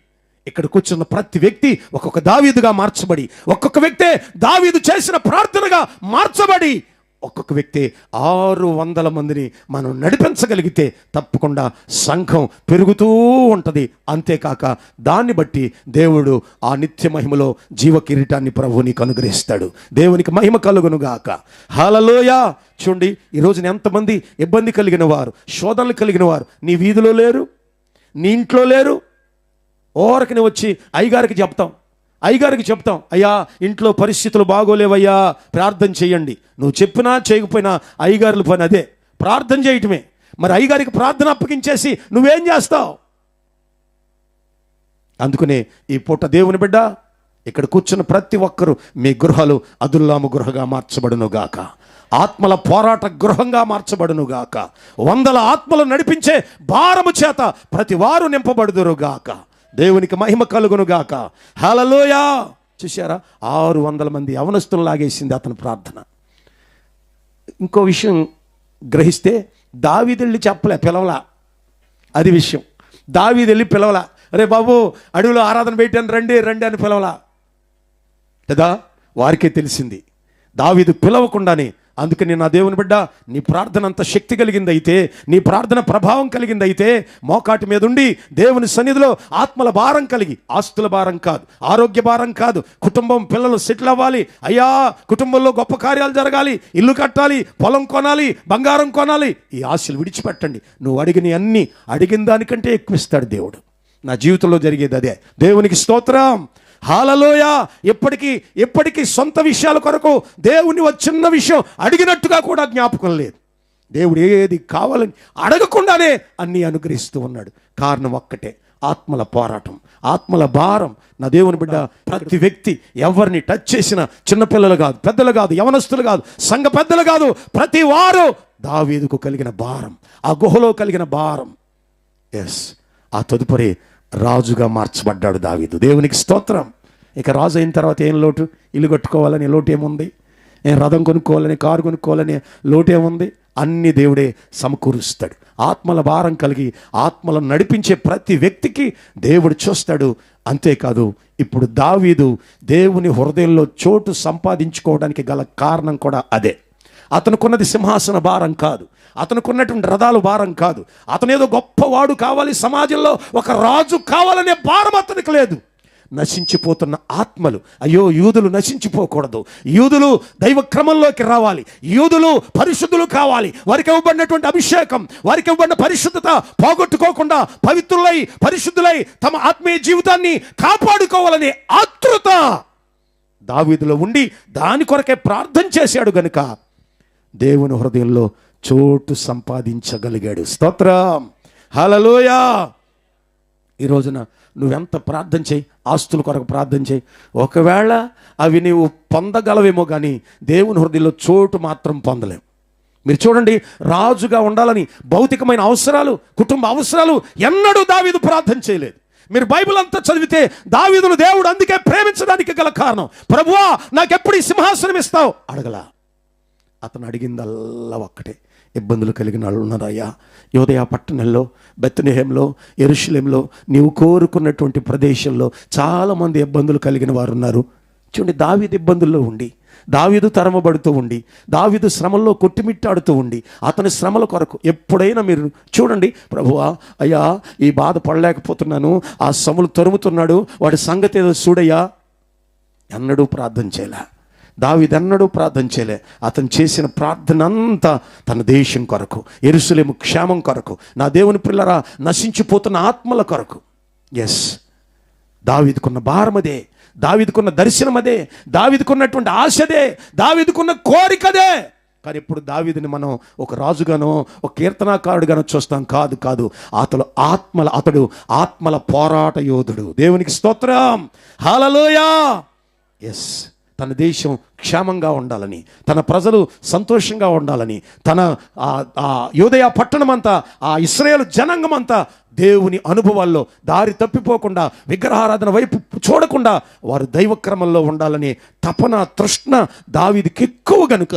ఇక్కడ కూర్చున్న ప్రతి వ్యక్తి ఒక్కొక్క దావీదుగా మార్చబడి, ఒక్కొక్క వ్యక్తే దావీదు చేసిన ప్రార్థనగా మార్చబడి, ఒక్కొక్క వ్యక్తి 600 మందిని మనం నడిపించగలిగితే తప్పకుండా సంఘం పెరుగుతూ ఉంటుంది. అంతేకాక దాన్ని బట్టి దేవుడు ఆ నిత్య మహిమలో జీవ కిరీటాన్ని ప్రభువు నీకు అనుగ్రహిస్తాడు. దేవునికి మహిమ కలుగునుగాక. హల్లెలూయా. చూడండి, ఈ రోజున ఎంతమంది ఇబ్బంది కలిగిన వారు, శోధనలు కలిగిన వారు నీ వీధిలో లేరు, నీ ఇంట్లో లేరు. ఓరకని వచ్చి అయ్యగారికి చెప్తాం, అయ్యా ఇంట్లో పరిస్థితులు బాగోలేవయ్యా, ప్రార్థన చేయండి. నువ్వు చెప్పినా చేయకపోయినా అయ్యగారుల పని అదే, ప్రార్థన చేయటమే. మరి అయ్యగారికి ప్రార్థన అప్పగించేసి నువ్వేం చేస్తావు? అందుకనే ఈ పూట దేవుని బిడ్డ, ఇక్కడ కూర్చున్న ప్రతి ఒక్కరూ మీ గృహాలు అదుల్లాము గృహగా మార్చబడునుగాక, ఆత్మల పోరాట గృహంగా మార్చబడునుగాక, 100 ఆత్మలు నడిపించే భారము చేత ప్రతి వారు నింపబడుదురుగాక. దేవునికి మహిమ కలుగునుగాక. హల్లెలూయా. చూశారా, 600 మంది యవనస్తులు లాగేసింది అతని ప్రార్థన. ఇంకో విషయం గ్రహిస్తే, దావీదెళ్ళి పిలవలా. అది విషయం. దావీదెళ్ళి పిలవలా, అరే బాబు అడవిలో ఆరాధన పెట్టాను రండి అని పిలవలా కదా. వారికే తెలిసింది దావీదు పిలవకుండానే. అందుకని నా దేవుని బిడ్డ, నీ ప్రార్థన అంత శక్తి కలిగిందైతే, నీ ప్రార్థన ప్రభావం కలిగిందైతే, మోకాటి మీద ఉండి దేవుని సన్నిధిలో ఆత్మల భారం కలిగి, ఆస్తుల భారం కాదు, ఆరోగ్య భారం కాదు, కుటుంబం పిల్లలు సెటిల్ అవ్వాలి, అయ్యా కుటుంబంలో గొప్ప కార్యాలు జరగాలి, ఇల్లు కట్టాలి, పొలం కొనాలి, బంగారం కొనాలి, ఈ ఆశలు విడిచిపెట్టండి. నువ్వు అడిగిన దానికంటే ఎక్కువ ఇస్తాడు దేవుడు. నా జీవితంలో జరిగేది అదే. దేవునికి స్తోత్రం. హల్లెలూయా. ఎప్పటికీ సొంత విషయాల కొరకు దేవుని చిన్న విషయం అడిగినట్టుగా కూడా జ్ఞాపకం లేదు. దేవుడు ఏది కావాలని అడగకుండానే అన్నీ అనుగ్రహిస్తూ ఉన్నాడు. కారణం ఒక్కటే, ఆత్మల పోరాటం, ఆత్మల భారం. నా దేవుని బిడ్డ, ప్రతి వ్యక్తి ఎవరిని టచ్ చేసిన, చిన్నపిల్లలు కాదు, పెద్దలు కాదు, యవనస్తులు కాదు, సంఘ పెద్దలు కాదు, ప్రతి వారు దావీదుకు కలిగిన భారం, ఆ గుహలో కలిగిన భారం. ఆ తదుపరి రాజుగా మార్చబడ్డాడు దావీదు. దేవునికి స్తోత్రం. ఇక రాజు అయిన తర్వాత ఏం లోటు? ఇల్లు కట్టుకోవాలని లోటు ఏముంది? రథం కొనుక్కోవాలని, కారు కొనుక్కోవాలని లోటు ఏముంది? అన్ని దేవుడే సమకూరుస్తాడు. ఆత్మల భారం కలిగి ఆత్మలను నడిపించే ప్రతి వ్యక్తికి దేవుడు చూస్తాడు. అంతేకాదు, ఇప్పుడు దావీదు దేవుని హృదయంలో చోటు సంపాదించుకోవడానికి గల కారణం కూడా అదే. అతనుకున్నది సింహాసన భారం కాదు, అతనుకున్నటువంటి రథాలు భారం కాదు, అతనేదో గొప్పవాడు కావాలి, సమాజంలో ఒక రాజు కావాలనే భారం అతనికి లేదు. నశించిపోతున్న ఆత్మలు, అయ్యో యూదులు నశించిపోకూడదు, యూదులు దైవ క్రమంలోకి రావాలి, యూదులు పరిశుద్ధులు కావాలి, వారికి ఇవ్వబడినటువంటి అభిషేకం, వారికి ఇవ్వబడిన పరిశుద్ధత పోగొట్టుకోకుండా పరిశుద్ధులై తమ ఆత్మీయ జీవితాన్ని కాపాడుకోవాలనే ఆతృత దావీదులో ఉండి దాని కొరకే ప్రార్థన చేశాడు గనుక దేవుని హృదయంలో చోటు సంపాదించగలిగాడు. స్తోత్రం. హల్లెలూయా. ఈ రోజున నువ్వెంత ప్రార్థన చేయి, ఆస్తుల కొరకు ప్రార్థన చేయి, ఒకవేళ అవి నీవు పొందగలవేమో కానీ దేవుని హృదయంలో చోటు మాత్రం పొందలేవు. మీరు చూడండి, రాజుగా ఉండాలని భౌతికమైన అవసరాలు, కుటుంబ అవసరాలు ఎన్నడూ దావీదు ప్రార్థన చేయలేదు. మీరు బైబిల్ అంతా చదివితే దావీదును దేవుడు అందుకే ప్రేమించడానికి గల కారణం, ప్రభువా నాకెప్పుడు ఈ సింహాసనం ఇస్తావు అడగలా. అతను అడిగిందల్లా ఒక్కటే, ఇబ్బందులు కలిగిన వాళ్ళు ఉన్నారయ్యా, యోదయ పట్టణంలో, బెత్లెహేంలో, యెరూషలేంలో, నీవు కోరుకున్నటువంటి ప్రదేశంలో చాలామంది ఇబ్బందులు కలిగిన వారు ఉన్నారు. చూడండి, దావీదు ఇబ్బందుల్లో ఉండి దావీదు తరమబడుతూ ఉండి, దావీదు శ్రమల్లో కొట్టిమిట్టాడుతూ ఉండి, అతని శ్రమల కొరకు ఎప్పుడైనా మీరు చూడండి, ప్రభువా అయ్యా ఈ బాధ పడలేకపోతున్నాను, ఆ శ్రమలు తరుముతున్నాడు, వాడి సంగతి ఏదో చూడయ్యా, ఎన్నడూ ప్రార్థన చేయలే. దావీదెన్నడూ ప్రార్థన చేయలే. అతను చేసిన ప్రార్థన అంతా తన దేశం కొరకు, యెరూషలేము క్షేమం కొరకు, నా దేవుని పిల్లరా నశించిపోతున్న ఆత్మల కొరకు. ఎస్, దావీదుకున్న భారమదే, దావీదుకున్న దర్శనమదే, దావీదుకున్నటువంటి ఆశదే, దావీదుకున్న కోరికదే. కానీ ఇప్పుడు దావీదుని మనం ఒక రాజుగానో ఒక కీర్తనాకారుడిగానో చూస్తాం. కాదు, అతడు ఆత్మల పోరాట యోధుడు. దేవునికి స్తోత్రం, హల్లెలూయా. ఎస్, తన దేశం క్షేమంగా ఉండాలని, తన ప్రజలు సంతోషంగా ఉండాలని, తన యూదయ పట్టణమంతా, ఆ ఇశ్రాయేలు జనాంగమంతా దేవుని అనుభవాల్లో దారి తప్పిపోకుండా, విగ్రహారాధన వైపు చూడకుండా వారు దైవక్రమంలో ఉండాలని తపన తృష్ణ దావీదుకి ఎక్కువ గనుక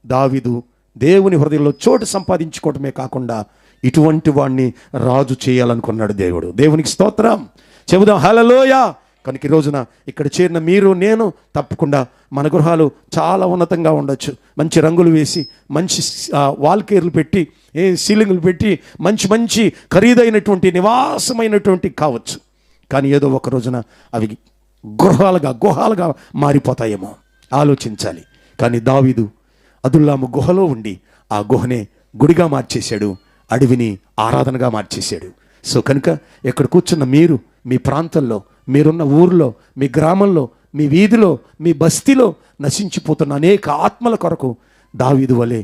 దావీదు దేవుని హృదయంలో చోటు సంపాదించుకోవటమే కాకుండా ఇటువంటి వాడిని రాజు చేయాలనుకున్నాడు దేవుడు. దేవునికి స్తోత్రం చెబుదాం, హల్లెలూయా. కనుక ఈ రోజున ఇక్కడ చేరిన మీరు నేను తప్పకుండా మన గృహాలు చాలా ఉన్నతంగా ఉండొచ్చు. మంచి రంగులు వేసి, మంచి వాల్కేర్లు పెట్టి, సీలింగులు పెట్టి, మంచి ఖరీదైనటువంటి నివాసమైనటువంటి కావచ్చు. కానీ ఏదో ఒక రోజున అవి గుహాలుగా మారిపోతాయేమో ఆలోచించాలి. కానీ దావీదు అదుల్లాము గుహలో ఉండి ఆ గుహనే గుడిగా మార్చేశాడు, అడవిని ఆరాధనగా మార్చేశాడు. సో కనుక ఇక్కడ కూర్చున్న మీరు, మీ ప్రాంతంలో, మీరున్న ఊరిలో, మీ గ్రామంలో, మీ వీధిలో, మీ బస్తీలో నశించిపోతున్న అనేక ఆత్మల కొరకు దావీదు వలె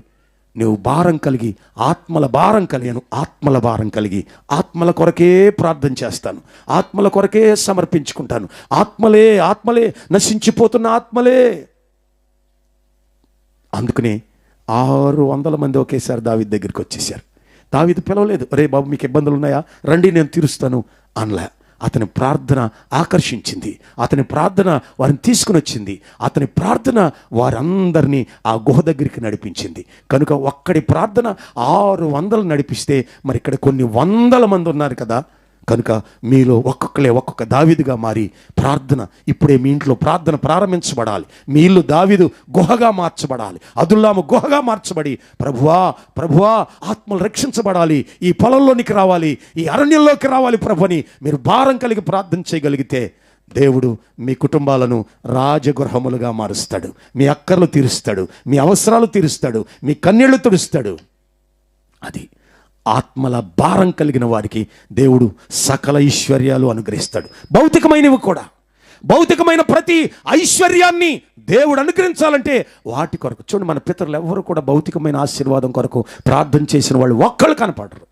నువ్వు భారం కలిగి, ఆత్మల భారం కలిగి ఆత్మల కొరకే ప్రార్థన చేస్తాను, ఆత్మల కొరకే సమర్పించుకుంటాను. ఆత్మలే నశించిపోతున్న ఆత్మలే. అందుకనే 600 మంది ఒకేసారి దావీదు దగ్గరికి వచ్చేసారు. దావీదు పిలవలేదు, రే బాబు మీకు ఇబ్బందులు ఉన్నాయా, రండి నేను తీరుస్తాను అనలే. అతని ప్రార్థన ఆకర్షించింది, అతని ప్రార్థన వారిని తీసుకుని వచ్చింది, అతని ప్రార్థన వారందరినీ ఆ గుహ దగ్గరికి నడిపించింది. కనుక ఒక్కడి ప్రార్థన 600 నడిపిస్తే మరి ఇక్కడ కొన్ని 100 మంది ఉన్నారు కదా. కనుక మీలో ఒక్కొక్క దావీదుగా మారి ప్రార్థన ఇప్పుడే మీ ఇంట్లో ప్రార్థన ప్రారంభించబడాలి. మీ ఇల్లు దావీదు గుహగా మార్చబడాలి, అదుల్లాము గుహగా మార్చబడి ప్రభువా ఆత్మలు రక్షించబడాలి, ఈ పొలంలోనికి రావాలి, ఈ అరణ్యంలోకి రావాలి ప్రభుని మీరు భారం కలిగి ప్రార్థన చేయగలిగితే దేవుడు మీ కుటుంబాలను రాజగృహములుగా మారుస్తాడు. మీ అక్కర్లు తీరుస్తాడు, మీ అవసరాలు తీరుస్తాడు, మీ కన్నీళ్లు తుడుస్తాడు. అది ఆత్మల భారం కలిగిన వారికి దేవుడు సకల ఐశ్వర్యాలు అనుగ్రహిస్తాడు. భౌతికమైనవి కూడా, భౌతికమైన ప్రతి ఐశ్వర్యాన్ని దేవుడు అనుగ్రహించాలంటే వాటి కొరకు చూడండి, మన పితరులు ఎవరు కూడా భౌతికమైన ఆశీర్వాదం కొరకు ప్రార్థన చేసిన వాళ్ళు ఒక్కళ్ళు కనపడరు.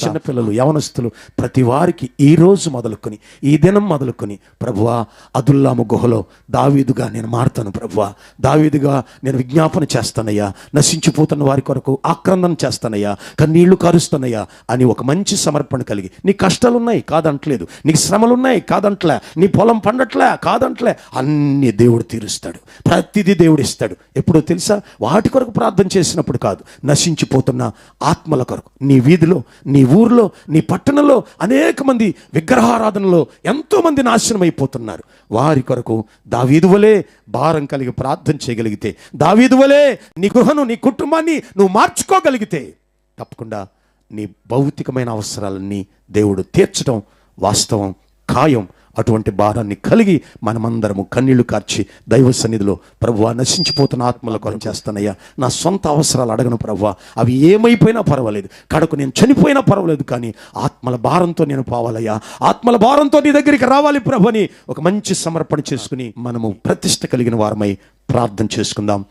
చిన్నపిల్లలు, యవనస్తులు ప్రతి వారికి ఈ రోజు మొదలుకొని, ఈ దినం మొదలుకొని, ప్రభువా అదుల్లాము గుహలో దావీదుగా నేను మారుతాను, ప్రభువా దావీదుగా నేను విజ్ఞాపన చేస్తానయ్యా, నశించిపోతున్న వారి కొరకు ఆక్రందన చేస్తానయ్యా, కన్నీళ్లు కారుస్తానయ్యా అని ఒక మంచి సమర్పణ కలిగి, నీ కష్టాలున్నాయి కాదంటలేదు, నీకు శ్రమలున్నాయి కాదంటలే, నీ పొలం పండట్లే కాదంటలే, అన్ని దేవుడు తీరుస్తాడు, ప్రతిదీ దేవుడు ఇస్తాడు. ఎప్పుడో తెలుసా, వాటి కొరకు ప్రార్థన చేసినప్పుడు కాదు, నశించిపోతున్న ఆత్మల కొరకు. నీ వీధిలో, నీ ఊర్లో, నీ పట్టణంలో అనేక మంది విగ్రహారాధనలో ఎంతో మంది నాశనం అయిపోతున్నారు. వారి కొరకు దావీదు వలె భారం కలిగి ప్రార్థన చేయగలిగితే, దావీదు వలె నీ గృహను, నీ కుటుంబాన్ని నువ్వు మార్చుకోగలిగితే తప్పకుండా నీ భౌతికమైన అవసరాలన్నీ దేవుడు తీర్చడం వాస్తవం, ఖాయం. అటువంటి భారాన్ని కలిగి మనమందరము కన్నీళ్లు కార్చి దైవ సన్నిధిలో, ప్రభువా నశించిపోతున్న ఆత్మల కొరకు చేస్తానయ్యా, నా సొంత అవసరాలు అడగను ప్రభువా, అవి ఏమైపోయినా పర్వాలేదు, కడకు నేను చనిపోయినా పర్వాలేదు, కానీ ఆత్మల భారంతో నేను పోవాలయ్యా, ఆత్మల భారంతో నీ దగ్గరికి రావాలి ప్రభు అని ఒక మంచి సమర్పణ చేసుకుని మనము ప్రతిష్ట కలిగిన వారమై ప్రార్థన చేసుకుందాం.